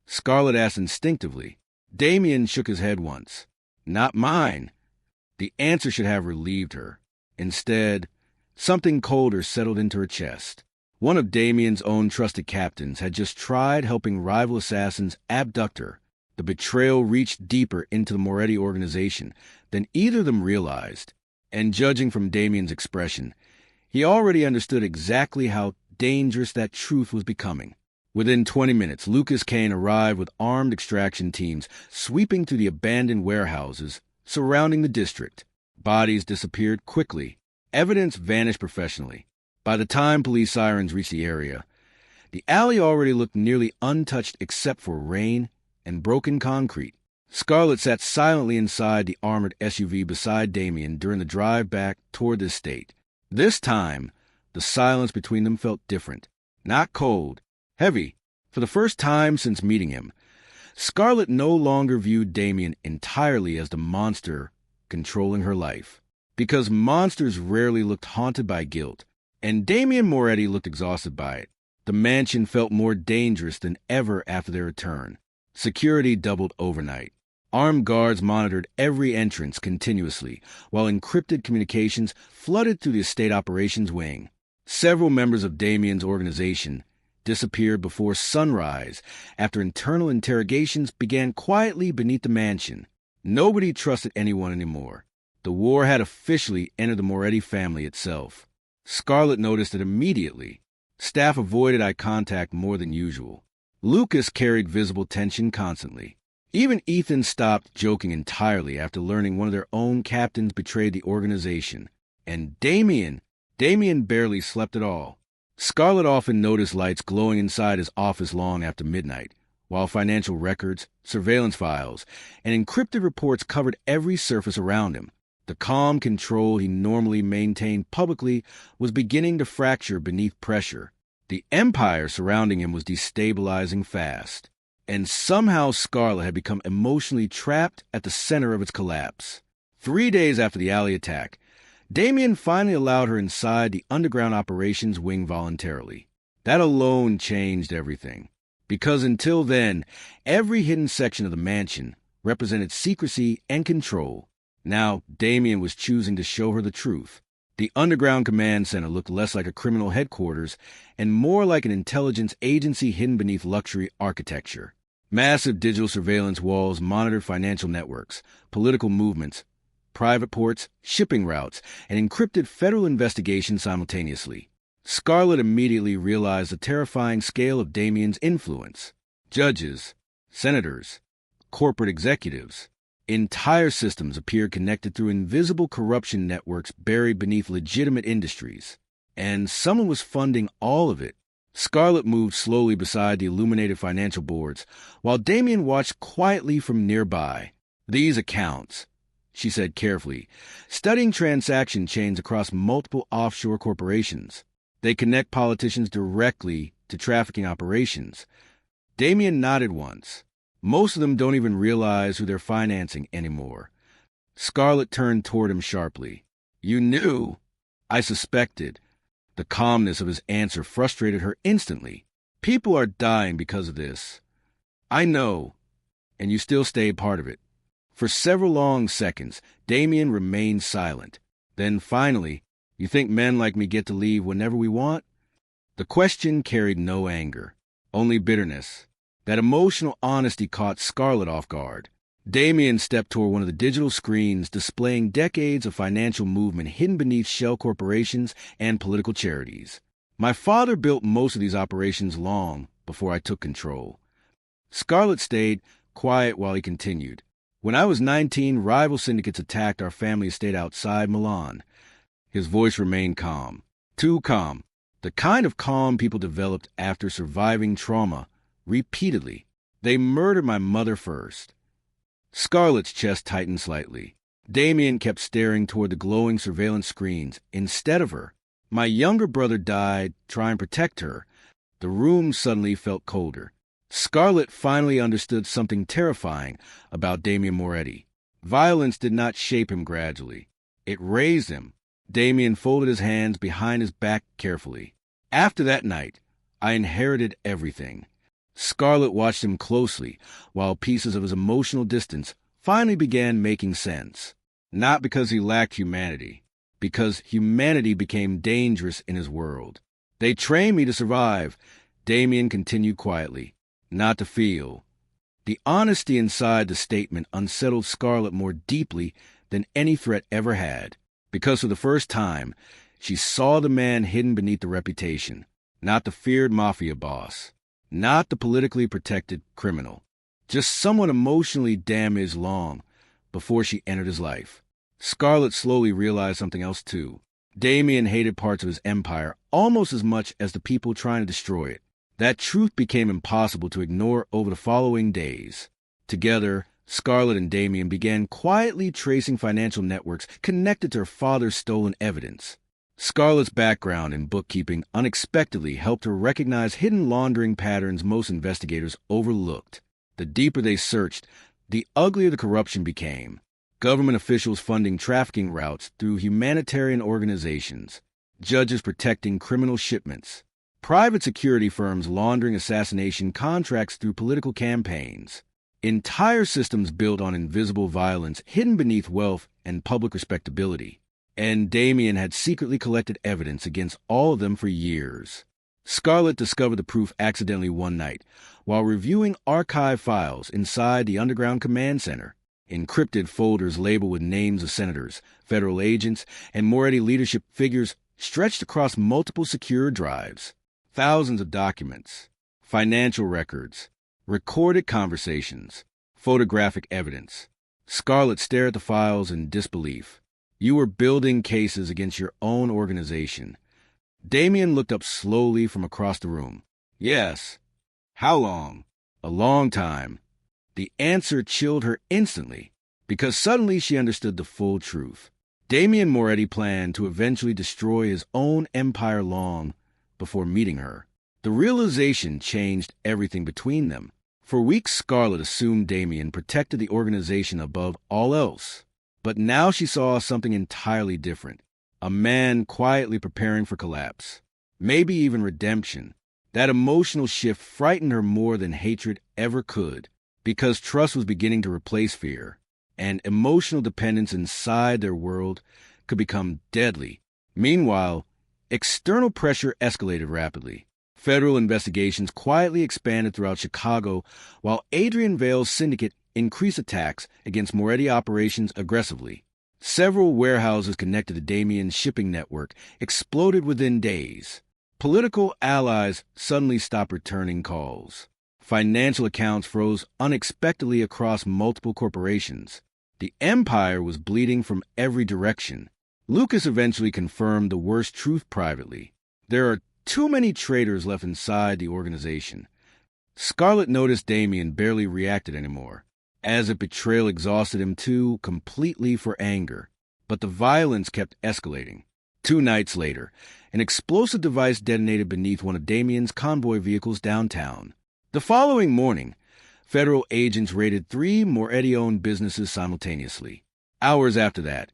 Scarlett asked instinctively. Damien shook his head once. "Not mine." The answer should have relieved her. Instead, something colder settled into her chest. One of Damien's own trusted captains had just tried helping rival assassins abduct her. The betrayal reached deeper into the Moretti organization than either of them realized. And judging from Damien's expression, he already understood exactly how dangerous that truth was becoming. Within 20 minutes, Lucas Kane arrived with armed extraction teams sweeping through the abandoned warehouses surrounding the district. Bodies disappeared quickly. Evidence vanished professionally. By the time police sirens reached the area, the alley already looked nearly untouched except for rain and broken concrete. Scarlett sat silently inside the armored SUV beside Damien during the drive back toward the estate. This time, the silence between them felt different. Not cold, heavy. For the first time since meeting him, Scarlett no longer viewed Damien entirely as the monster controlling her life. Because monsters rarely looked haunted by guilt, and Damien Moretti looked exhausted by it. The mansion felt more dangerous than ever after their return. Security doubled overnight. Armed guards monitored every entrance continuously, while encrypted communications flooded through the estate operations wing. Several members of Damien's organization disappeared before sunrise after internal interrogations began quietly beneath the mansion. Nobody trusted anyone anymore. The war had officially entered the Moretti family itself. Scarlett noticed it immediately. Staff avoided eye contact more than usual. Lucas carried visible tension constantly. Even Ethan stopped joking entirely after learning one of their own captains betrayed the organization. And Damien barely slept at all. Scarlett often noticed lights glowing inside his office long after midnight, while financial records, surveillance files, and encrypted reports covered every surface around him. The calm control he normally maintained publicly was beginning to fracture beneath pressure. The empire surrounding him was destabilizing fast. And somehow Scarlett had become emotionally trapped at the center of its collapse. 3 days after the alley attack, Damien finally allowed her inside the underground operations wing voluntarily. That alone changed everything. Because until then, every hidden section of the mansion represented secrecy and control. Now, Damien was choosing to show her the truth. The underground command center looked less like a criminal headquarters and more like an intelligence agency hidden beneath luxury architecture. Massive digital surveillance walls monitored financial networks, political movements, private ports, shipping routes, and encrypted federal investigations simultaneously. Scarlett immediately realized the terrifying scale of Damien's influence. Judges, senators, corporate executives. Entire systems appeared connected through invisible corruption networks buried beneath legitimate industries. And someone was funding all of it. Scarlett moved slowly beside the illuminated financial boards, while Damien watched quietly from nearby. "These accounts," she said carefully, studying transaction chains across multiple offshore corporations. "They connect politicians directly to trafficking operations." Damien nodded once. "Most of them don't even realize who they're financing anymore." Scarlett turned toward him sharply. "You knew?" "I suspected." The calmness of his answer frustrated her instantly. "People are dying because of this." "I know, and you still stayed part of it." For several long seconds, Damien remained silent. Then finally, "You think men like me get to leave whenever we want?" The question carried no anger, only bitterness. That emotional honesty caught Scarlett off guard. Damien stepped toward one of the digital screens displaying decades of financial movement hidden beneath shell corporations and political charities. "My father built most of these operations long before I took control." Scarlett stayed quiet while he continued. "When I was 19, rival syndicates attacked our family estate outside Milan." His voice remained calm. Too calm. The kind of calm people developed after surviving trauma repeatedly. They murdered my mother first. Scarlett's chest tightened slightly. Damien kept staring toward the glowing surveillance screens instead of her. My younger brother died trying to protect her. The room suddenly felt colder. Scarlett finally understood something terrifying about Damien Moretti. Violence did not shape him gradually. It raised him. Damien folded his hands behind his back carefully. After that night, I inherited everything. Scarlett watched him closely while pieces of his emotional distance finally began making sense. Not because he lacked humanity, because humanity became dangerous in his world. They trained me to survive, Damien continued quietly, not to feel. The honesty inside the statement unsettled Scarlett more deeply than any threat ever had, because for the first time, she saw the man hidden beneath the reputation, not the feared Mafia boss, not the politically protected criminal, just someone emotionally damaged long before she entered his life. Scarlett slowly realized something else too. Damien hated parts of his empire almost as much as the people trying to destroy it. That truth became impossible to ignore over the following days. Together, Scarlett and Damien began quietly tracing financial networks connected to her father's stolen evidence. Scarlett's background in bookkeeping unexpectedly helped her recognize hidden laundering patterns most investigators overlooked. The deeper they searched, the uglier the corruption became. Government officials funding trafficking routes through humanitarian organizations, judges protecting criminal shipments, private security firms laundering assassination contracts through political campaigns. Entire systems built on invisible violence hidden beneath wealth and public respectability. And Damien had secretly collected evidence against all of them for years. Scarlett discovered the proof accidentally one night while reviewing archive files inside the underground command center. Encrypted folders labeled with names of senators, federal agents, and Moretti leadership figures stretched across multiple secure drives. Thousands of documents, financial records, recorded conversations, photographic evidence. Scarlett stared at the files in disbelief. You were building cases against your own organization. Damien looked up slowly from across the room. Yes. How long? A long time. The answer chilled her instantly, because suddenly she understood the full truth. Damien Moretti planned to eventually destroy his own empire long before meeting her. The realization changed everything between them. For weeks, Scarlett assumed Damien protected the organization above all else. But now she saw something entirely different. A man quietly preparing for collapse. Maybe even redemption. That emotional shift frightened her more than hatred ever could, because trust was beginning to replace fear, and emotional dependence inside their world could become deadly. Meanwhile, external pressure escalated rapidly. Federal investigations quietly expanded throughout Chicago, while Adrian Vale's syndicate increased attacks against Moretti operations aggressively. Several warehouses connected to Damien's shipping network exploded within days. Political allies suddenly stopped returning calls. Financial accounts froze unexpectedly across multiple corporations. The empire was bleeding from every direction. Lucas eventually confirmed the worst truth privately. There are too many traitors left inside the organization. Scarlett noticed Damien barely reacted anymore, as if betrayal exhausted him too completely for anger. But the violence kept escalating. 2 nights later, an explosive device detonated beneath one of Damien's convoy vehicles downtown. The following morning, federal agents raided 3 Moretti-owned businesses simultaneously. Hours after that,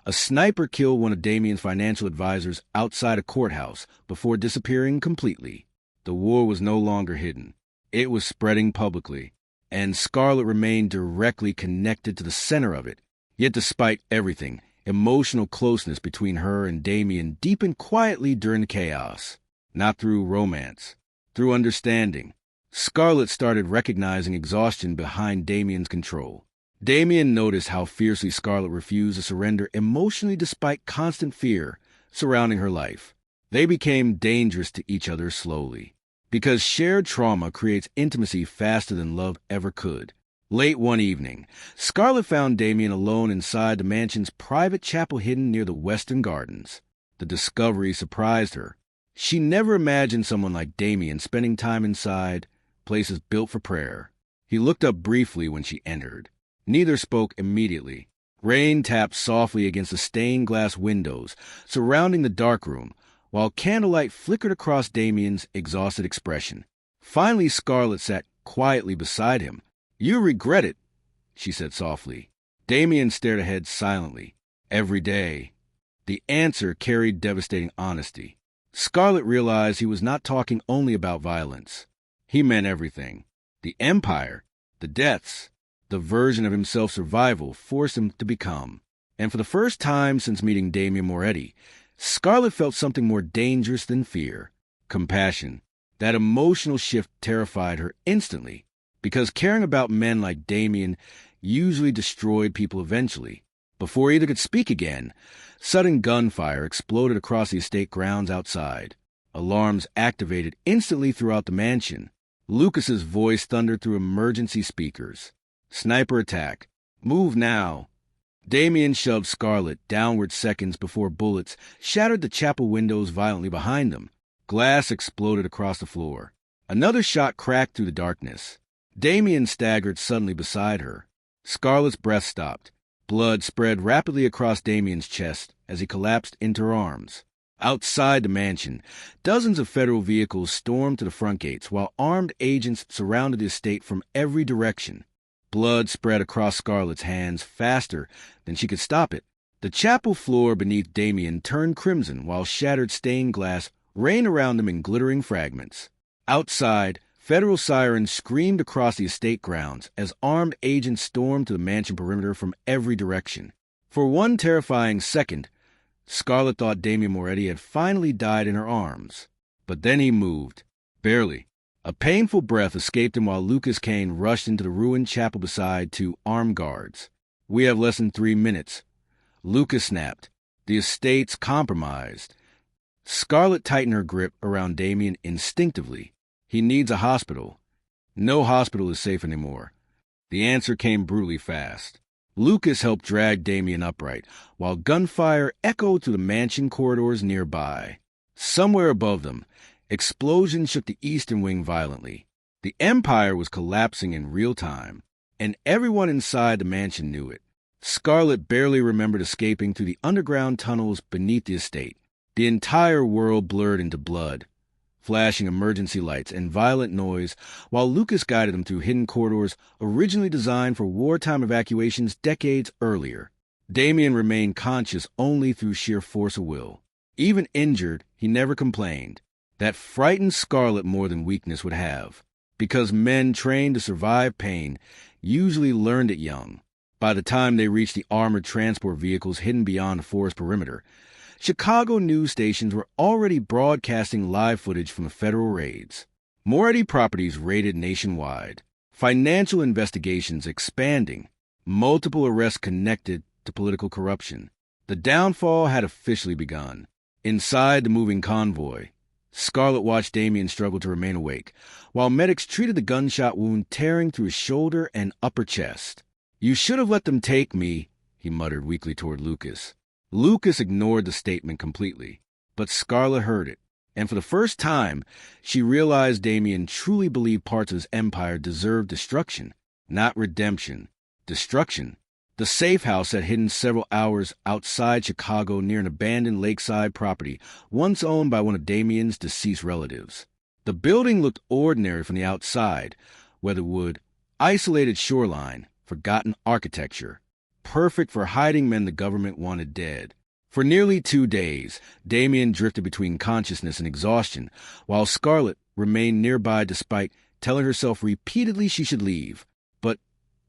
a sniper killed one of Damien's financial advisors outside a courthouse before disappearing completely. The war was no longer hidden. It was spreading publicly, and Scarlett remained directly connected to the center of it. Yet despite everything, emotional closeness between her and Damien deepened quietly during the chaos. Not through romance, through understanding. Scarlett started recognizing exhaustion behind Damien's control. Damien noticed how fiercely Scarlett refused to surrender emotionally despite constant fear surrounding her life. They became dangerous to each other slowly, because shared trauma creates intimacy faster than love ever could. Late one evening, Scarlett found Damien alone inside the mansion's private chapel hidden near the Western Gardens. The discovery surprised her. She never imagined someone like Damien spending time inside, place is built for prayer. He looked up briefly when she entered. Neither spoke immediately. Rain tapped softly against the stained glass windows surrounding the darkroom, while candlelight flickered across Damien's exhausted expression. Finally, Scarlett sat quietly beside him. "You regret it," she said softly. Damien stared ahead silently. "Every day." The answer carried devastating honesty. Scarlett realized he was not talking only about violence. He meant everything. The Empire, the deaths, the version of himself survival forced him to become. And for the first time since meeting Damien Moretti, Scarlett felt something more dangerous than fear. Compassion. That emotional shift terrified her instantly, because caring about men like Damien usually destroyed people eventually. Before either could speak again, sudden gunfire exploded across the estate grounds outside. Alarms activated instantly throughout the mansion. Lucas's voice thundered through emergency speakers. "Sniper attack. Move now." Damien shoved Scarlett downward seconds before bullets shattered the chapel windows violently behind them. Glass exploded across the floor. Another shot cracked through the darkness. Damien staggered suddenly beside her. Scarlett's breath stopped. Blood spread rapidly across Damien's chest as he collapsed into her arms. Outside the mansion, dozens of federal vehicles stormed to the front gates, while armed agents surrounded the estate from every direction. Blood spread across Scarlett's hands faster than she could stop it. The chapel floor beneath Damien turned crimson, while shattered stained glass rained around him in glittering fragments. Outside, federal sirens screamed across the estate grounds as armed agents stormed to the mansion perimeter from every direction. For one terrifying second, Scarlett thought Damien Moretti had finally died in her arms. But then he moved. Barely. A painful breath escaped him while Lucas Kane rushed into the ruined chapel beside two armed guards. "We have less than 3 minutes." Lucas snapped. "The estate's compromised." Scarlett tightened her grip around Damien instinctively. "He needs a hospital." "No hospital is safe anymore." The answer came brutally fast. Lucas helped drag Damien upright, while gunfire echoed through the mansion corridors nearby. Somewhere above them, explosions shook the eastern wing violently. The Empire was collapsing in real time, and everyone inside the mansion knew it. Scarlett barely remembered escaping through the underground tunnels beneath the estate. The entire world blurred into blood, flashing emergency lights and violent noise, while Lucas guided them through hidden corridors originally designed for wartime evacuations decades earlier. Damien remained conscious only through sheer force of will. Even injured, he never complained. That frightened Scarlett more than weakness would have, because men trained to survive pain usually learned it young. By the time they reached the armored transport vehicles hidden beyond the forest perimeter, Chicago news stations were already broadcasting live footage from the federal raids. Moretti properties raided nationwide. Financial investigations expanding. Multiple arrests connected to political corruption. The downfall had officially begun. Inside the moving convoy, Scarlett watched Damien struggle to remain awake, while medics treated the gunshot wound tearing through his shoulder and upper chest. "You should have let them take me," he muttered weakly toward Lucas. Lucas ignored the statement completely, but Scarlett heard it, and for the first time, she realized Damien truly believed parts of his empire deserved destruction, not redemption. Destruction. The safe house had hidden several hours outside Chicago near an abandoned lakeside property once owned by one of Damien's deceased relatives. The building looked ordinary from the outside: weatherwood, isolated shoreline, forgotten architecture, perfect for hiding men the government wanted dead. For nearly 2 days, Damien drifted between consciousness and exhaustion, while Scarlett remained nearby despite telling herself repeatedly she should leave. But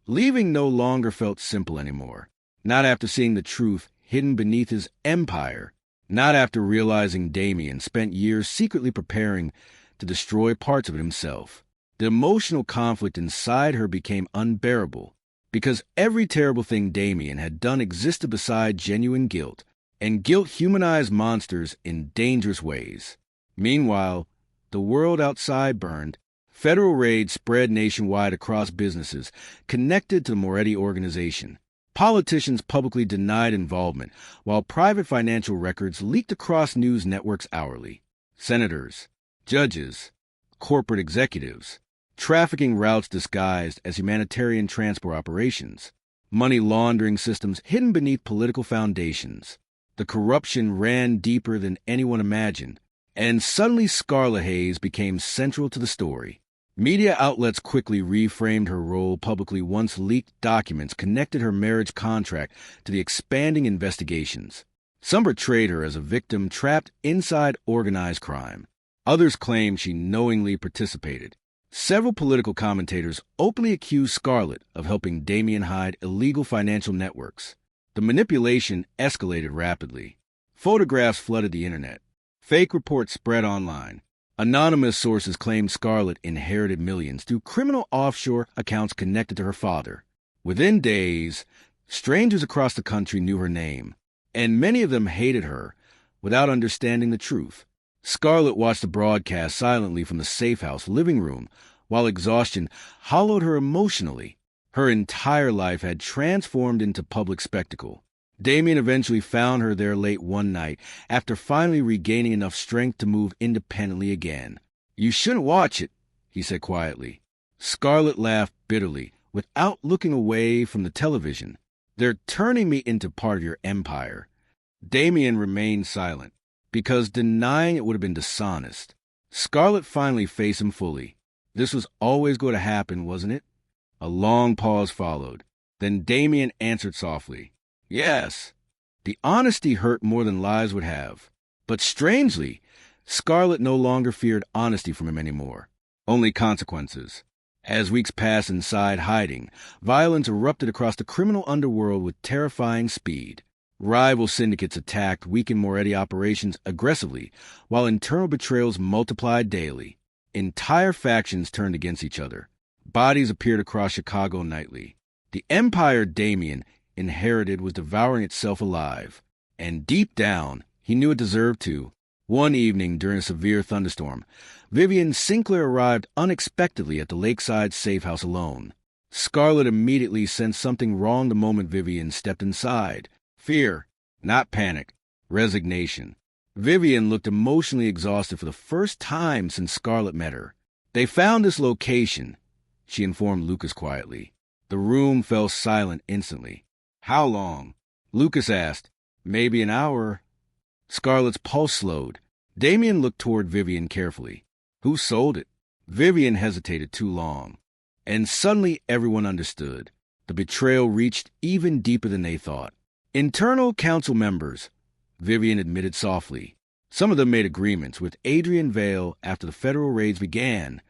leaving no longer felt simple anymore. Not after seeing the truth hidden beneath his empire. Not after realizing Damien spent years secretly preparing to destroy parts of it himself. The emotional conflict inside her became unbearable, because every terrible thing Damien had done existed beside genuine guilt, and guilt humanized monsters in dangerous ways. Meanwhile, the world outside burned. Federal raids spread nationwide across businesses connected to the Moretti organization. Politicians publicly denied involvement, while private financial records leaked across news networks hourly. Senators, judges, corporate executives trafficking routes disguised as humanitarian transport operations, money laundering systems hidden beneath political foundations. The corruption ran deeper than anyone imagined, and suddenly Scarlet Hayes became central to the story. Media outlets quickly reframed her role publicly once leaked documents connected her marriage contract to the expanding investigations. Some portrayed her as a victim trapped inside organized crime. Others claimed she knowingly participated. Several political commentators openly accused Scarlett of helping Damien hide illegal financial networks. The manipulation escalated rapidly. Photographs flooded the internet. Fake reports spread online. Anonymous sources claimed Scarlett inherited millions through criminal offshore accounts connected to her father. Within days, strangers across the country knew her name, and many of them hated her without understanding the truth. Scarlett watched the broadcast silently from the safe house living room while exhaustion hollowed her emotionally. Her entire life had transformed into public spectacle. Damien eventually found her there late one night after finally regaining enough strength to move independently again. "You shouldn't watch it," he said quietly. Scarlett laughed bitterly without looking away from the television. "They're turning me into part of your empire." Damien remained silent, because denying it would have been dishonest. Scarlett finally faced him fully. This was always going to happen, wasn't it? A long pause followed. Then Damien answered softly, "Yes." The honesty hurt more than lies would have. But strangely, Scarlett no longer feared honesty from him anymore. Only consequences. As weeks passed inside hiding, violence erupted across the criminal underworld with terrifying speed. Rival syndicates attacked weakened Moretti operations aggressively, while internal betrayals multiplied daily. Entire factions turned against each other. Bodies appeared across Chicago nightly. The empire Damien inherited was devouring itself alive. And deep down, he knew it deserved to. One evening during a severe thunderstorm, Vivian Sinclair arrived unexpectedly at the lakeside safe house alone. Scarlett immediately sensed something wrong the moment Vivian stepped inside. Fear, not panic, resignation. Vivian looked emotionally exhausted for the first time since Scarlett met her. "They found this location," she informed Lucas quietly. The room fell silent instantly. "How long?" Lucas asked. "Maybe an hour." Scarlett's pulse slowed. Damien looked toward Vivian carefully. "Who sold it?" Vivian hesitated too long. And suddenly everyone understood. The betrayal reached even deeper than they thought. "Internal council members," Vivian admitted softly. "Some of them made agreements with Adrian Vale after the federal raids began."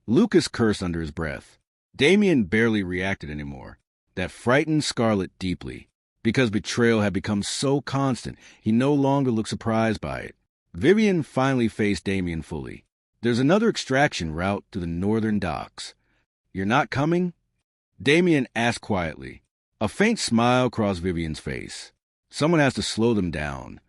Lucas cursed under his breath. Damien barely reacted anymore. That frightened Scarlett deeply. Because betrayal had become so constant, he no longer looked surprised by it. Vivian finally faced Damien fully. "There's another extraction route to the northern docks. You're not coming?" Damien asked quietly. A faint smile crossed Vivian's face. Someone has to slow them down.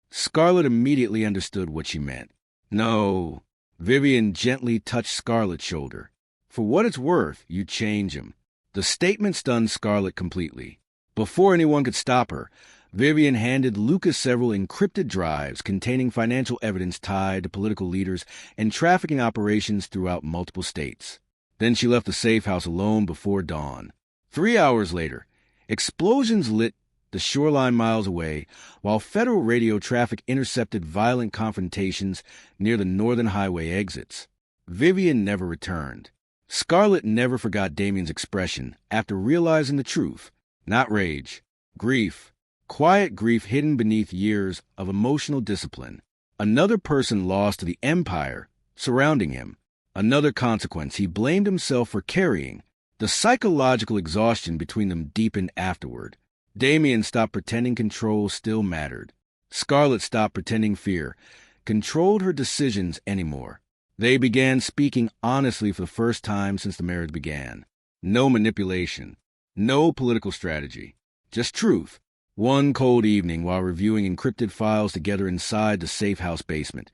Scarlett immediately understood what she meant. "No." Vivian gently touched Scarlett's shoulder. "For what it's worth, you change him." The statement stunned Scarlett completely. Before anyone could stop her, Vivian handed Lucas several encrypted drives containing financial evidence tied to political leaders and trafficking operations throughout multiple states. Then she left the safe house alone before dawn. 3 hours later, explosions lit the shoreline miles away, while federal radio traffic intercepted violent confrontations near the Northern Highway exits. Vivian never returned. Scarlett never forgot Damien's expression after realizing the truth. Not rage. Grief. Quiet grief hidden beneath years of emotional discipline. Another person lost to the empire surrounding him. Another consequence he blamed himself for carrying. The psychological exhaustion between them deepened afterward. Damien stopped pretending control still mattered. Scarlett stopped pretending fear controlled her decisions anymore. They began speaking honestly for the first time since the marriage began. No manipulation. No political strategy. Just truth. One cold evening, while reviewing encrypted files together inside the safe house basement,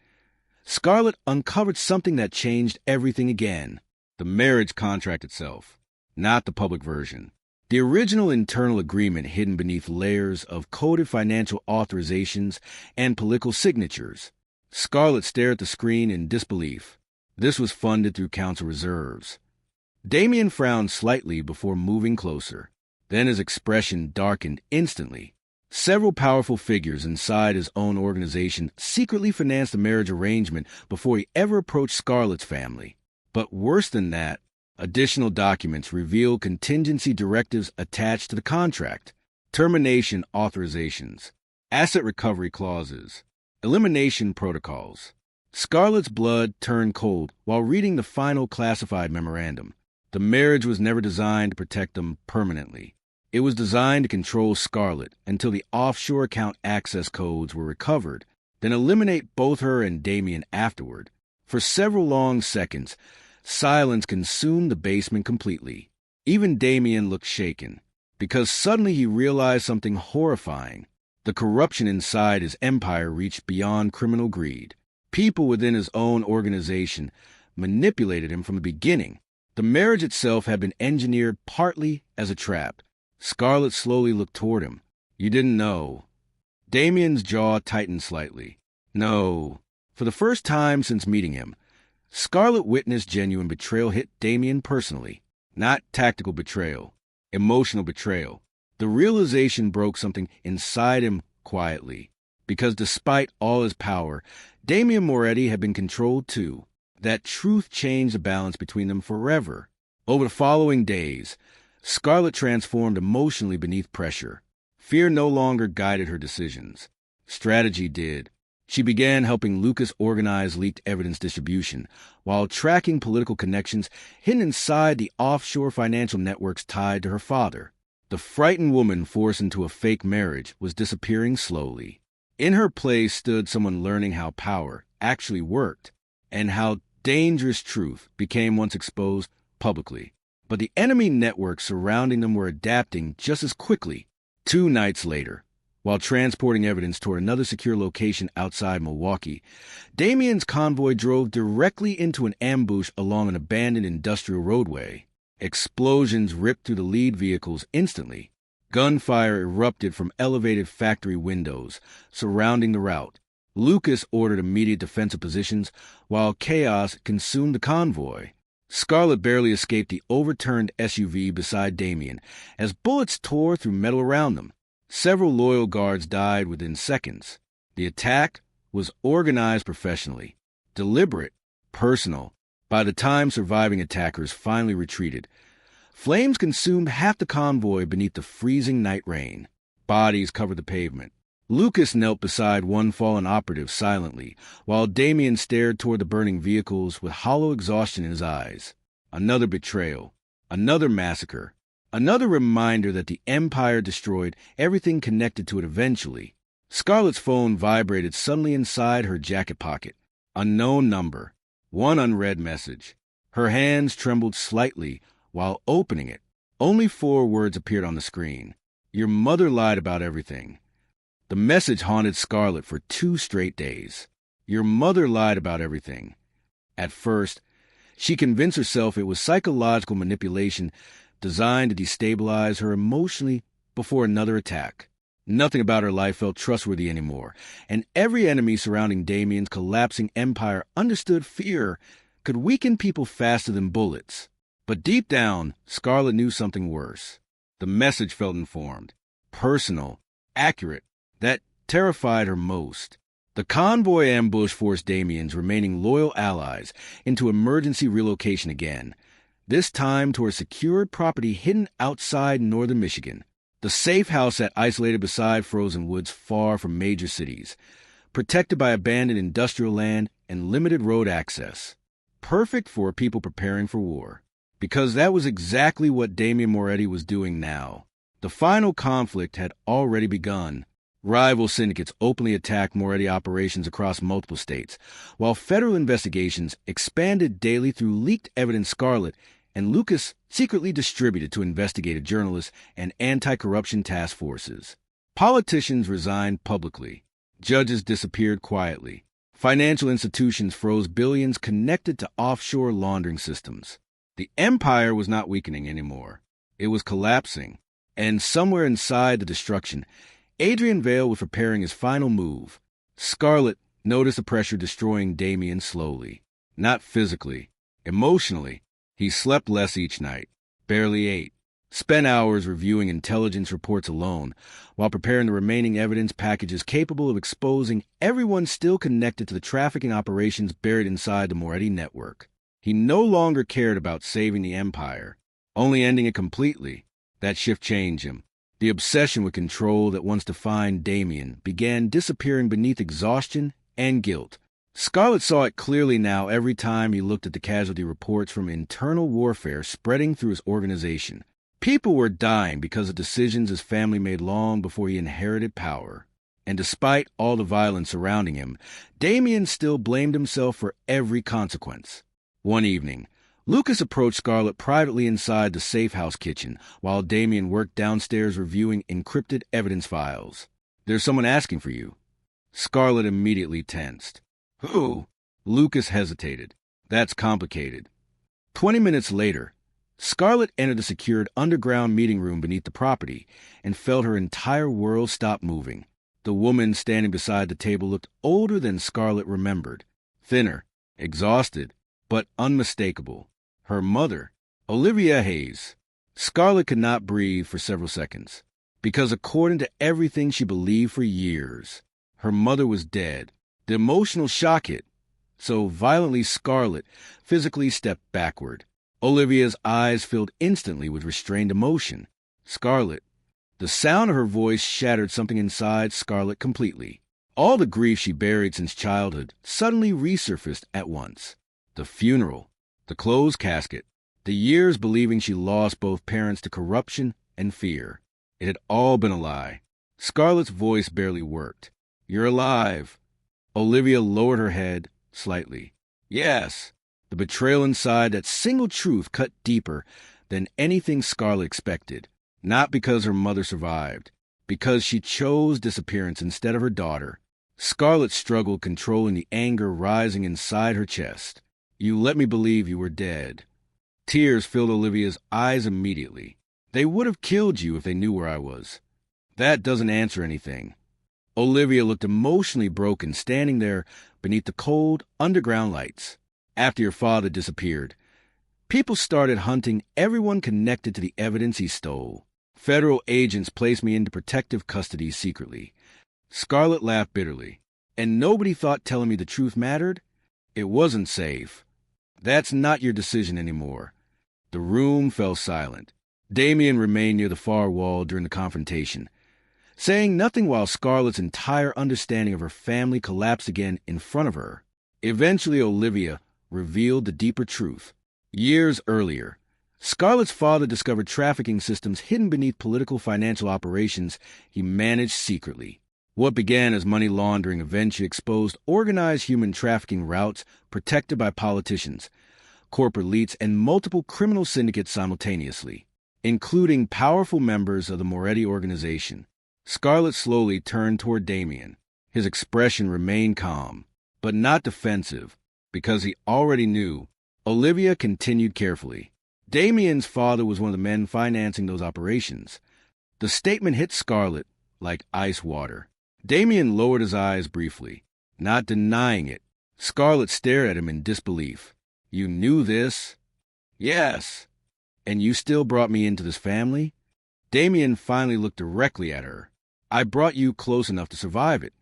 Scarlett uncovered something that changed everything again. The marriage contract itself. Not the public version. The original internal agreement hidden beneath layers of coded financial authorizations and political signatures. Scarlett stared at the screen in disbelief. This was funded through council reserves. Damien frowned slightly before moving closer. Then his expression darkened instantly. Several powerful figures inside his own organization secretly financed the marriage arrangement before he ever approached Scarlett's family. But worse than that, additional documents revealed contingency directives attached to the contract, termination authorizations, asset recovery clauses, elimination protocols. Scarlett's blood turned cold while reading the final classified memorandum. The marriage was never designed to protect them permanently. It was designed to control Scarlett until the offshore account access codes were recovered, then eliminate both her and Damien afterward. For several long seconds, silence consumed the basement completely. Even Damien looked shaken, because suddenly he realized something horrifying. The corruption inside his empire reached beyond criminal greed. People within his own organization manipulated him from the beginning. The marriage itself had been engineered partly as a trap. Scarlett slowly looked toward him. You didn't know. Damien's jaw tightened slightly. No. For the first time since meeting him, Scarlett witnessed genuine betrayal hit Damien personally. Not tactical betrayal. Emotional betrayal. The realization broke something inside him quietly. Because despite all his power, Damien Moretti had been controlled too. That truth changed the balance between them forever. Over the following days, Scarlett transformed emotionally beneath pressure. Fear no longer guided her decisions. Strategy did. She began helping Lucas organize leaked evidence distribution, while tracking political connections hidden inside the offshore financial networks tied to her father. The frightened woman forced into a fake marriage was disappearing slowly. In her place stood someone learning how power actually worked, and how dangerous truth became once exposed publicly. But the enemy networks surrounding them were adapting just as quickly. 2 nights later, while transporting evidence toward another secure location outside Milwaukee, Damien's convoy drove directly into an ambush along an abandoned industrial roadway. Explosions ripped through the lead vehicles instantly. Gunfire erupted from elevated factory windows surrounding the route. Lucas ordered immediate defensive positions, while chaos consumed the convoy. Scarlett barely escaped the overturned SUV beside Damien as bullets tore through metal around them. Several loyal guards died within seconds. The attack was organized professionally, deliberate, personal. By the time surviving attackers finally retreated, flames consumed half the convoy beneath the freezing night rain. Bodies covered the pavement. Lucas knelt beside one fallen operative silently, while Damien stared toward the burning vehicles with hollow exhaustion in his eyes. Another betrayal. Another massacre. Another reminder that the Empire destroyed everything connected to it eventually. Scarlett's phone vibrated suddenly inside her jacket pocket. Unknown number. One unread message. Her hands trembled slightly while opening it. Only 4 words appeared on the screen. Your mother lied about everything. The message haunted Scarlett for 2 straight days. Your mother lied about everything. At first, she convinced herself it was psychological manipulation designed to destabilize her emotionally before another attack. Nothing about her life felt trustworthy anymore, and every enemy surrounding Damien's collapsing empire understood fear could weaken people faster than bullets. But deep down, Scarlett knew something worse. The message felt informed, personal, accurate. That terrified her most. The convoy ambush forced Damien's remaining loyal allies into emergency relocation again, this time toward secured property hidden outside northern Michigan. The safe house sat isolated beside frozen woods far from major cities, protected by abandoned industrial land and limited road access. Perfect for people preparing for war. Because that was exactly what Damien Moretti was doing now. The final conflict had already begun. Rival syndicates openly attacked Moretti operations across multiple states, while federal investigations expanded daily through leaked evidence Scarlett and Lucas secretly distributed to investigative journalists and anti-corruption task forces. Politicians resigned publicly. Judges disappeared quietly. Financial institutions froze billions connected to offshore laundering systems. The empire was not weakening anymore. It was collapsing. And somewhere inside the destruction, Adrian Vale was preparing his final move. Scarlett noticed the pressure destroying Damien slowly. Not physically. Emotionally, he slept less each night, barely ate, spent hours reviewing intelligence reports alone, while preparing the remaining evidence packages capable of exposing everyone still connected to the trafficking operations buried inside the Moretti network. He no longer cared about saving the empire, only ending it completely. That shift changed him. The obsession with control that once defined Damien began disappearing beneath exhaustion and guilt. Scarlett saw it clearly now every time he looked at the casualty reports from internal warfare spreading through his organization. People were dying because of decisions his family made long before he inherited power. And despite all the violence surrounding him, Damien still blamed himself for every consequence. One evening, Lucas approached Scarlett privately inside the safe house kitchen while Damien worked downstairs reviewing encrypted evidence files. "There's someone asking for you." Scarlett immediately tensed. "Who?" Lucas hesitated. "That's complicated." 20 minutes later, Scarlett entered the secured underground meeting room beneath the property and felt her entire world stop moving. The woman standing beside the table looked older than Scarlett remembered. Thinner, exhausted, but unmistakable. Her mother, Olivia Hayes. Scarlett could not breathe for several seconds, because according to everything she believed for years, her mother was dead. The emotional shock hit so violently Scarlett physically stepped backward. Olivia's eyes filled instantly with restrained emotion. "Scarlett." The sound of her voice shattered something inside Scarlett completely. All the grief she buried since childhood suddenly resurfaced at once. The funeral, the closed casket, the years believing she lost both parents to corruption and fear. It had all been a lie. Scarlett's voice barely worked. "You're alive." Olivia lowered her head slightly. "Yes." The betrayal inside that single truth cut deeper than anything Scarlett expected. Not because her mother survived, because she chose disappearance instead of her daughter. Scarlett struggled, controlling the anger rising inside her chest. "You let me believe you were dead." Tears filled Olivia's eyes immediately. "They would have killed you if they knew where I was." "That doesn't answer anything." Olivia looked emotionally broken, standing there beneath the cold, underground lights. "After your father disappeared, people started hunting everyone connected to the evidence he stole. Federal agents placed me into protective custody secretly." Scarlett laughed bitterly. "And nobody thought telling me the truth mattered? It wasn't safe." "That's not your decision anymore." The room fell silent. Damien remained near the far wall during the confrontation, saying nothing while Scarlett's entire understanding of her family collapsed again in front of her. Eventually, Olivia revealed the deeper truth. Years earlier, Scarlett's father discovered trafficking systems hidden beneath political financial operations he managed secretly. What began as money laundering eventually exposed organized human trafficking routes protected by politicians, corporate elites, and multiple criminal syndicates simultaneously, including powerful members of the Moretti organization. Scarlett slowly turned toward Damien. His expression remained calm, but not defensive, because he already knew. Olivia continued carefully. "Damien's father was one of the men financing those operations." The statement hit Scarlett like ice water. Damien lowered his eyes briefly, not denying it. Scarlett stared at him in disbelief. "You knew this?" "Yes." "And you still brought me into this family?" Damien finally looked directly at her. "I brought you close enough to survive it."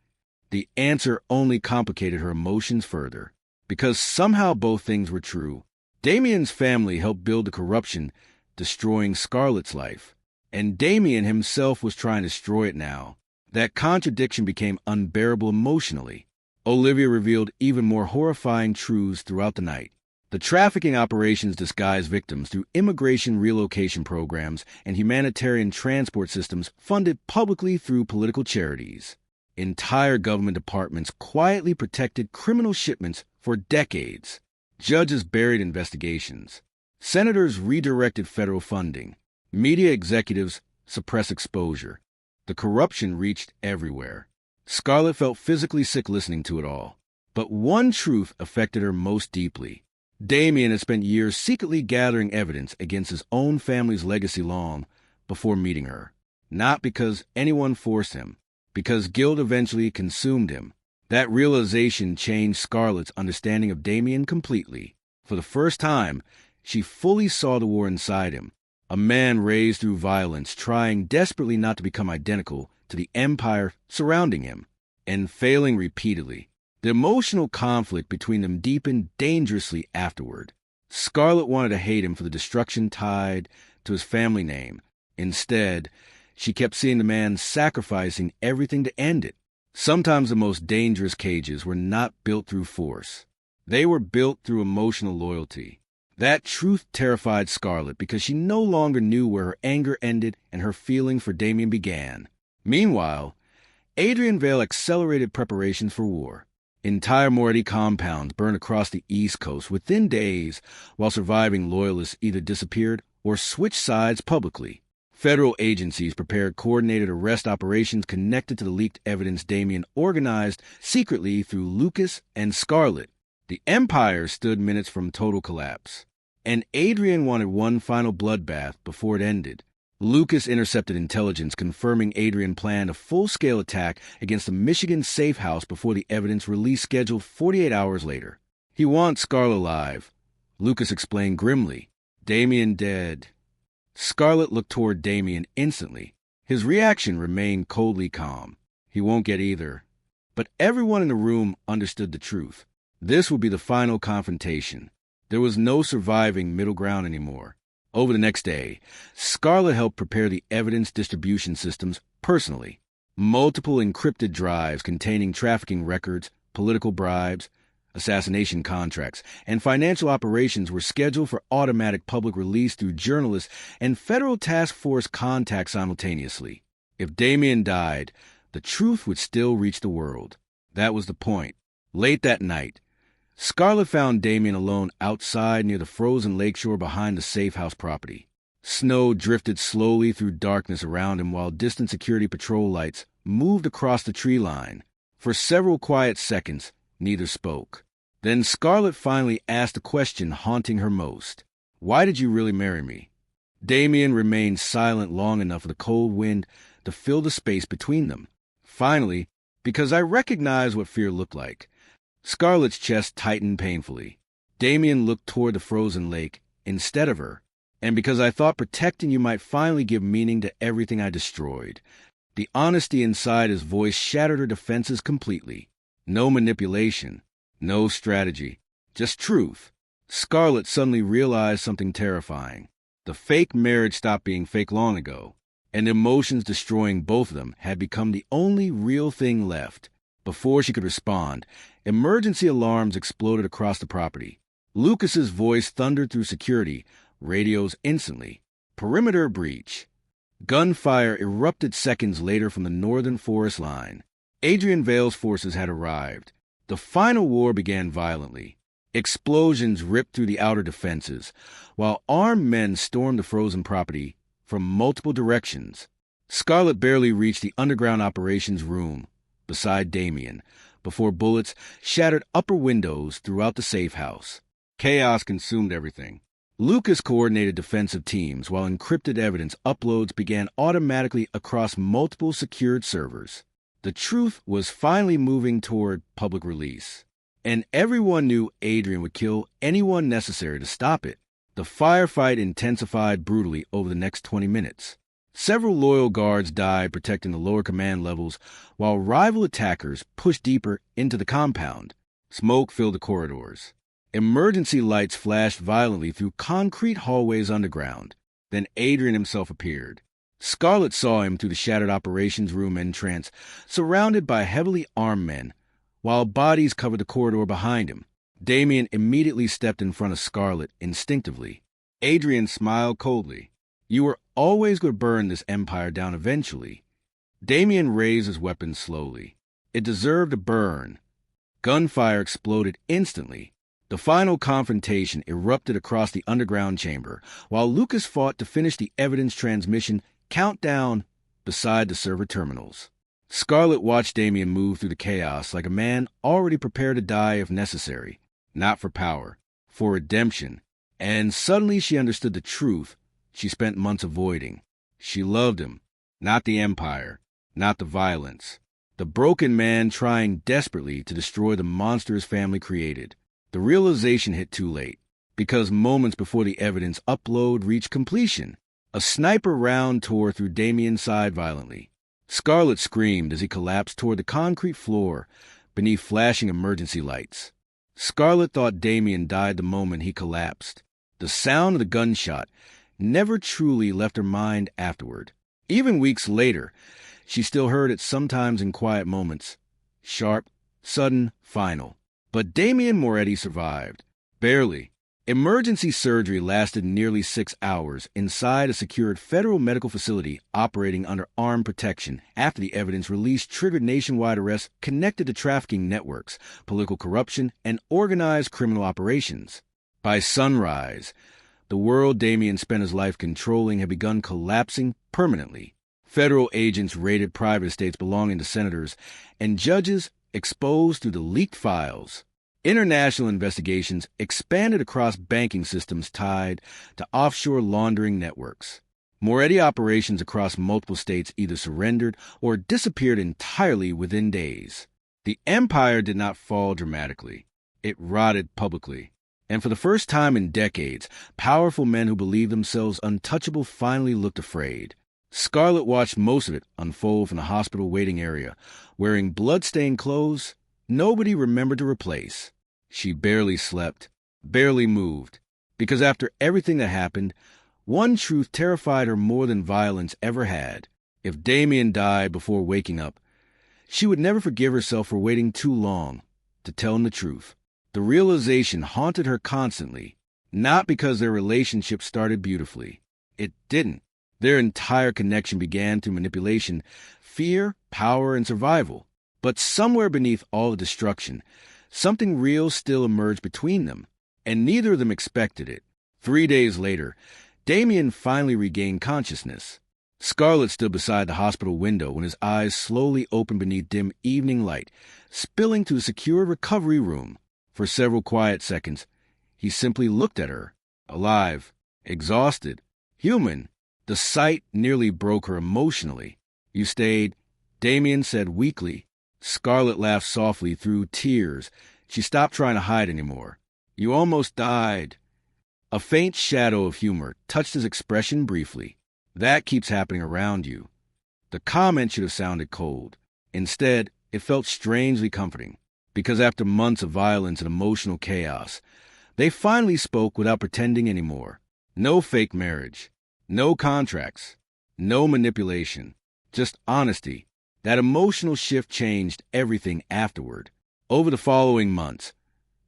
The answer only complicated her emotions further, because somehow both things were true. Damien's family helped build the corruption, destroying Scarlett's life, and Damien himself was trying to destroy it now. That contradiction became unbearable emotionally. Olivia revealed even more horrifying truths throughout the night. The trafficking operations disguised victims through immigration relocation programs and humanitarian transport systems funded publicly through political charities. Entire government departments quietly protected criminal shipments for decades. Judges buried investigations. Senators redirected federal funding. Media executives suppressed exposure. The corruption reached everywhere. Scarlett felt physically sick listening to it all. But one truth affected her most deeply. Damien had spent years secretly gathering evidence against his own family's legacy long before meeting her. Not because anyone forced him, because guilt eventually consumed him. That realization changed Scarlett's understanding of Damien completely. For the first time, she fully saw the war inside him. A man raised through violence, trying desperately not to become identical to the empire surrounding him, and failing repeatedly. The emotional conflict between them deepened dangerously afterward. Scarlett wanted to hate him for the destruction tied to his family name. Instead, she kept seeing the man sacrificing everything to end it. Sometimes the most dangerous cages were not built through force. They were built through emotional loyalty. That truth terrified Scarlett because she no longer knew where her anger ended and her feeling for Damien began. Meanwhile, Adrian Vale accelerated preparations for war. Entire Moretti compounds burned across the East Coast within days, while surviving loyalists either disappeared or switched sides publicly. Federal agencies prepared coordinated arrest operations connected to the leaked evidence Damien organized secretly through Lucas and Scarlett. The Empire stood minutes from total collapse, and Adrian wanted one final bloodbath before it ended. Lucas intercepted intelligence confirming Adrian planned a full-scale attack against the Michigan safe house before the evidence release scheduled 48 hours later. He wants Scarlett alive, Lucas explained grimly. Damien dead. Scarlett looked toward Damien instantly. His reaction remained coldly calm. He won't get either. But everyone in the room understood the truth. This would be the final confrontation. There was no surviving middle ground anymore. Over the next day, Scarlett helped prepare the evidence distribution systems personally. Multiple encrypted drives containing trafficking records, political bribes, assassination contracts, and financial operations were scheduled for automatic public release through journalists and federal task force contact simultaneously. If Damien died, the truth would still reach the world. That was the point. Late that night, Scarlett found Damien alone outside near the frozen lakeshore behind the safe house property. Snow drifted slowly through darkness around him while distant security patrol lights moved across the tree line. For several quiet seconds, neither spoke. Then Scarlett finally asked the question haunting her most. Why did you really marry me? Damien remained silent long enough for the cold wind to fill the space between them. Finally, because I recognized what fear looked like. Scarlett's chest tightened painfully. Damien looked toward the frozen lake instead of her. And because I thought protecting you might finally give meaning to everything I destroyed. The honesty inside his voice shattered her defenses completely. No manipulation. No strategy, just truth. Scarlett suddenly realized something terrifying. The fake marriage stopped being fake long ago, and the emotions destroying both of them had become the only real thing left. Before she could respond, emergency alarms exploded across the property. Lucas's voice thundered through security, radios instantly. Perimeter breach. Gunfire erupted seconds later from the northern forest line. Adrian Vale's forces had arrived. The final war began violently. Explosions ripped through the outer defenses, while armed men stormed the frozen property from multiple directions. Scarlett barely reached the underground operations room beside Damien before bullets shattered upper windows throughout the safe house. Chaos consumed everything. Lucas coordinated defensive teams while encrypted evidence uploads began automatically across multiple secured servers. The truth was finally moving toward public release, and everyone knew Adrian would kill anyone necessary to stop it. The firefight intensified brutally over the next 20 minutes. Several loyal guards died protecting the lower command levels, while rival attackers pushed deeper into the compound. Smoke filled the corridors. Emergency lights flashed violently through concrete hallways underground. Then Adrian himself appeared. Scarlett saw him through the shattered operations room entrance, surrounded by heavily armed men, while bodies covered the corridor behind him. Damien immediately stepped in front of Scarlett instinctively. Adrian smiled coldly. You were always going to burn this empire down eventually. Damien raised his weapon slowly. It deserved a burn. Gunfire exploded instantly. The final confrontation erupted across the underground chamber, while Lucas fought to finish the evidence transmission countdown beside the server terminals. Scarlett watched Damien move through the chaos like a man already prepared to die if necessary, not for power, for redemption. And suddenly she understood the truth she spent months avoiding. She loved him, not the empire, not the violence, The broken man trying desperately to destroy the monster his family created. The realization hit too late, because moments before the evidence upload reached completion, a sniper round tore through Damien's side violently. Scarlett screamed as he collapsed toward the concrete floor beneath flashing emergency lights. Scarlett thought Damien died the moment he collapsed. The sound of the gunshot never truly left her mind afterward. Even weeks later, she still heard it sometimes in quiet moments. Sharp, sudden, final. But Damien Moretti survived. Barely. Emergency surgery lasted nearly 6 hours inside a secured federal medical facility operating under armed protection after the evidence released triggered nationwide arrests connected to trafficking networks, political corruption, and organized criminal operations. By sunrise, the world Damien spent his life controlling had begun collapsing permanently. Federal agents raided private estates belonging to senators, and judges exposed through the leaked files. International investigations expanded across banking systems tied to offshore laundering networks. Moretti operations across multiple states either surrendered or disappeared entirely within days. The empire did not fall dramatically. It rotted publicly. And for the first time in decades, powerful men who believed themselves untouchable finally looked afraid. Scarlett watched most of it unfold from the hospital waiting area, wearing blood-stained clothes nobody remembered to replace. She barely slept, barely moved, because after everything that happened, one truth terrified her more than violence ever had. If Damien died before waking up, she would never forgive herself for waiting too long to tell him the truth. The realization haunted her constantly, not because their relationship started beautifully. It didn't. Their entire connection began through manipulation, fear, power, and survival. But somewhere beneath all the destruction, something real still emerged between them, and neither of them expected it. 3 days later, Damien finally regained consciousness. Scarlett stood beside the hospital window when his eyes slowly opened beneath dim evening light, spilling to a secure recovery room. For several quiet seconds, he simply looked at her, alive, exhausted, human. The sight nearly broke her emotionally. "You stayed," Damien said weakly. Scarlett laughed softly through tears. She stopped trying to hide anymore. "You almost died." A faint shadow of humor touched his expression briefly. "That keeps happening around you." The comment should have sounded cold. Instead, it felt strangely comforting, because after months of violence and emotional chaos, they finally spoke without pretending anymore. No fake marriage, no contracts, no manipulation, just honesty. That emotional shift changed everything afterward. Over the following months,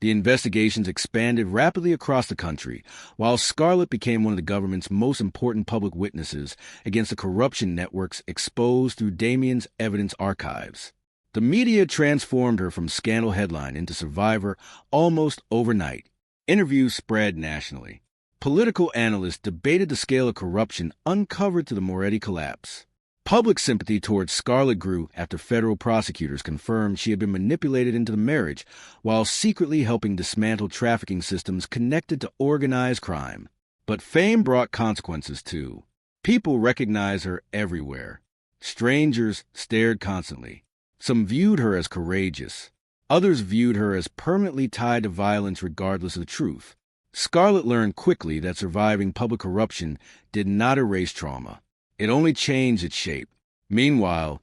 the investigations expanded rapidly across the country, while Scarlett became one of the government's most important public witnesses against the corruption networks exposed through Damien's evidence archives. The media transformed her from scandal headline into survivor almost overnight. Interviews spread nationally. Political analysts debated the scale of corruption uncovered to the Moretti collapse. Public sympathy towards Scarlett grew after federal prosecutors confirmed she had been manipulated into the marriage while secretly helping dismantle trafficking systems connected to organized crime. But fame brought consequences, too. People recognized her everywhere. Strangers stared constantly. Some viewed her as courageous. Others viewed her as permanently tied to violence regardless of the truth. Scarlett learned quickly that surviving public corruption did not erase trauma. It only changed its shape. Meanwhile,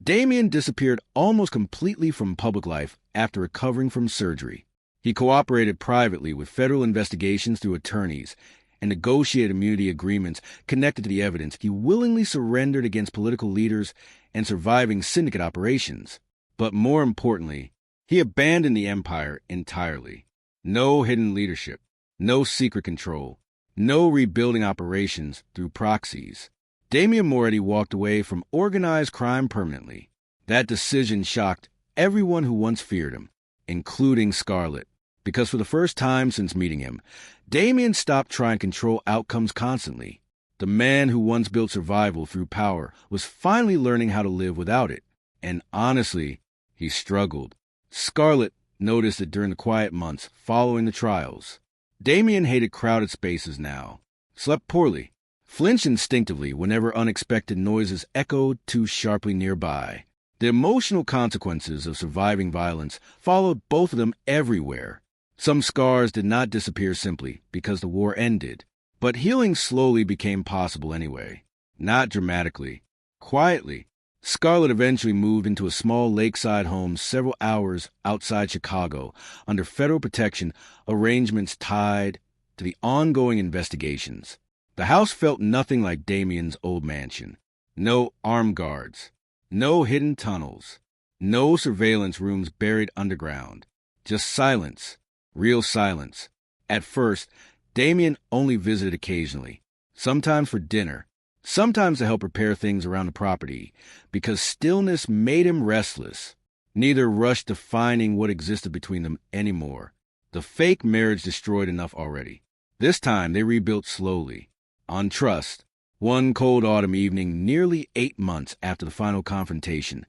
Damien disappeared almost completely from public life after recovering from surgery. He cooperated privately with federal investigations through attorneys and negotiated immunity agreements connected to the evidence. He willingly surrendered against political leaders and surviving syndicate operations. But more importantly, he abandoned the empire entirely. No hidden leadership, no secret control, no rebuilding operations through proxies. Damien Moretti walked away from organized crime permanently. That decision shocked everyone who once feared him, including Scarlett, because for the first time since meeting him, Damien stopped trying to control outcomes constantly. The man who once built survival through power was finally learning how to live without it. And honestly, he struggled. Scarlett noticed it during the quiet months following the trials. Damien hated crowded spaces now, slept poorly, flinched instinctively whenever unexpected noises echoed too sharply nearby. The emotional consequences of surviving violence followed both of them everywhere. Some scars did not disappear simply because the war ended, but healing slowly became possible anyway. Not dramatically. Quietly. Scarlett eventually moved into a small lakeside home several hours outside Chicago under federal protection, arrangements tied to the ongoing investigations. The house felt nothing like Damien's old mansion. No armed guards. No hidden tunnels. No surveillance rooms buried underground. Just silence. Real silence. At first, Damien only visited occasionally, sometimes for dinner, sometimes to help prepare things around the property, because stillness made him restless. Neither rushed to finding what existed between them anymore. The fake marriage destroyed enough already. This time they rebuilt slowly, on trust. One cold autumn evening, nearly 8 months after the final confrontation,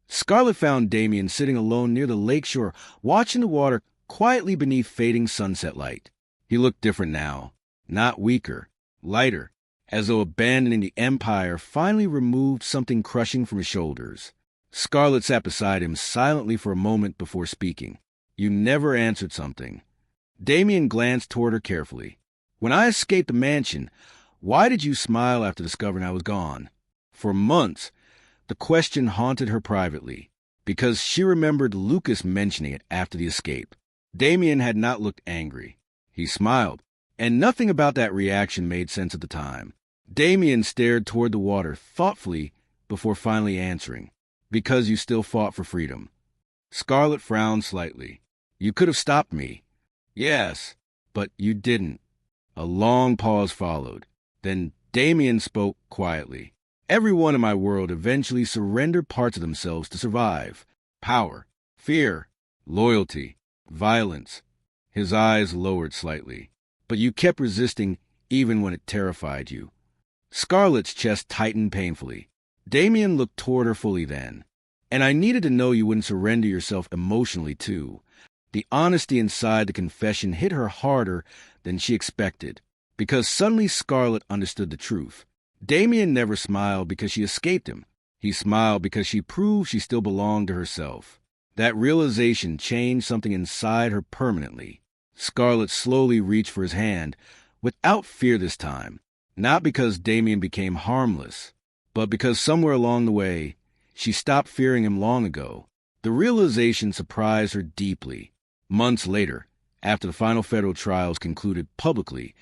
Scarlett found Damien sitting alone near the lakeshore, watching the water quietly beneath fading sunset light. He looked different now, not weaker, lighter, as though abandoning the empire finally removed something crushing from his shoulders. Scarlett sat beside him silently for a moment before speaking. "You never answered something." Damien glanced toward her carefully. "When I escaped the mansion, why did you smile after discovering I was gone?" For months, the question haunted her privately, because she remembered Lucas mentioning it after the escape. Damien had not looked angry. He smiled, and nothing about that reaction made sense at the time. Damien stared toward the water thoughtfully before finally answering. "Because you still fought for freedom." Scarlett frowned slightly. "You could have stopped me." "Yes, but you didn't." A long pause followed. Then Damien spoke quietly. "Everyone in my world eventually surrendered parts of themselves to survive. Power, fear, loyalty, violence." His eyes lowered slightly. "But you kept resisting even when it terrified you." Scarlett's chest tightened painfully. Damien looked toward her fully then. "And I needed to know you wouldn't surrender yourself emotionally, too." The honesty inside the confession hit her harder than she expected, because suddenly Scarlett understood the truth. Damien never smiled because she escaped him. He smiled because she proved she still belonged to herself. That realization changed something inside her permanently. Scarlett slowly reached for his hand, without fear this time, not because Damien became harmless, but because somewhere along the way, she stopped fearing him long ago. The realization surprised her deeply. Months later, after the final federal trials concluded publicly,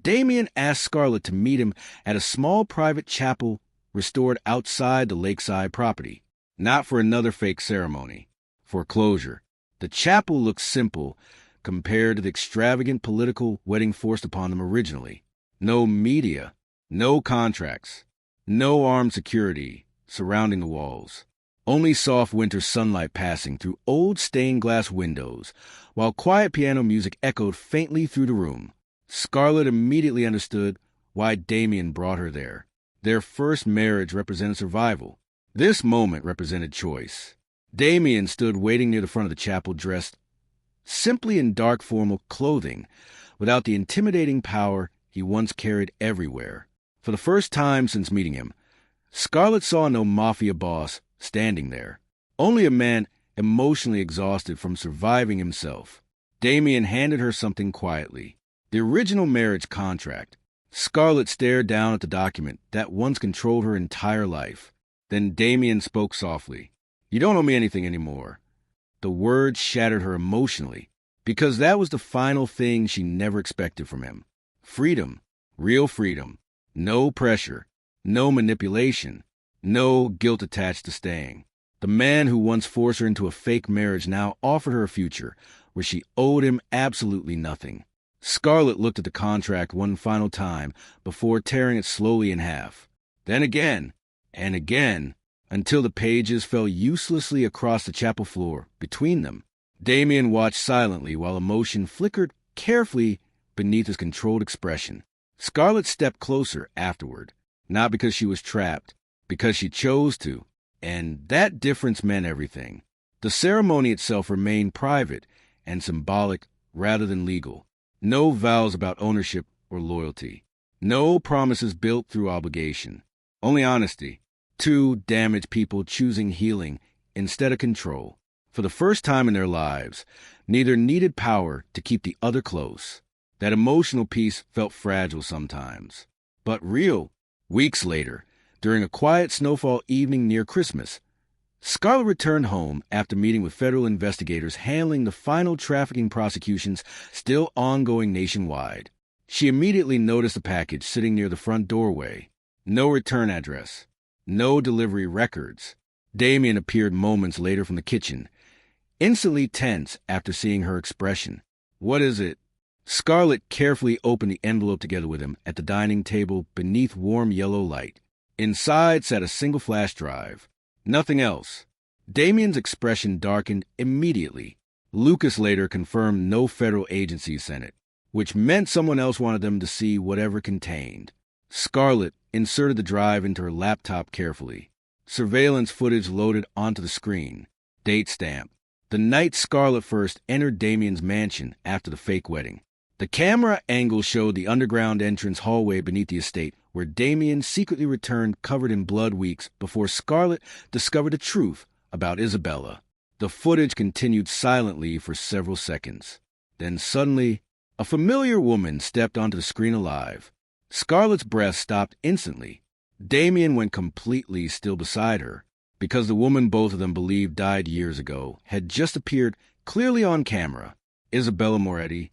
Damien asked Scarlett to meet him at a small private chapel restored outside the lakeside property. Not for another fake ceremony. For closure. The chapel looked simple compared to the extravagant political wedding forced upon them originally. No media, no contracts, no armed security surrounding the walls. Only soft winter sunlight passing through old stained glass windows, while quiet piano music echoed faintly through the room. Scarlett immediately understood why Damien brought her there. Their first marriage represented survival. This moment represented choice. Damien stood waiting near the front of the chapel, dressed simply in dark formal clothing, without the intimidating power he once carried everywhere. For the first time since meeting him, Scarlett saw no Mafia boss standing there, only a man emotionally exhausted from surviving himself. Damien handed her something quietly. The original marriage contract. Scarlett stared down at the document that once controlled her entire life. Then Damien spoke softly. "You don't owe me anything anymore." The words shattered her emotionally, because that was the final thing she never expected from him. Freedom. Real freedom. No pressure. No manipulation. No guilt attached to staying. The man who once forced her into a fake marriage now offered her a future where she owed him absolutely nothing. Scarlett looked at the contract one final time before tearing it slowly in half. Then again, and again, until the pages fell uselessly across the chapel floor between them. Damien watched silently while emotion flickered carefully beneath his controlled expression. Scarlett stepped closer afterward, not because she was trapped, because she chose to, and that difference meant everything. The ceremony itself remained private and symbolic rather than legal. No vows about ownership or loyalty. No promises built through obligation. Only honesty. Two damaged people choosing healing instead of control. For the first time in their lives, neither needed power to keep the other close. That emotional piece felt fragile sometimes, but real. Weeks later, during a quiet snowfall evening near Christmas, Scarlett returned home after meeting with federal investigators handling the final trafficking prosecutions still ongoing nationwide. She immediately noticed a package sitting near the front doorway. No return address. No delivery records. Damien appeared moments later from the kitchen, instantly tense after seeing her expression. "What is it?" Scarlett carefully opened the envelope together with him at the dining table beneath warm yellow light. Inside sat a single flash drive. Nothing else. Damien's expression darkened immediately. Lucas later confirmed no federal agency sent it, which meant someone else wanted them to see whatever contained. Scarlett inserted the drive into her laptop carefully. Surveillance footage loaded onto the screen. Date stamp. The night Scarlett first entered Damien's mansion after the fake wedding. The camera angle showed the underground entrance hallway beneath the estate, where Damien secretly returned covered in blood weeks before Scarlett discovered the truth about Isabella. The footage continued silently for several seconds. Then suddenly, a familiar woman stepped onto the screen alive. Scarlett's breath stopped instantly. Damien went completely still beside her, because the woman both of them believed died years ago had just appeared clearly on camera. Isabella Moretti,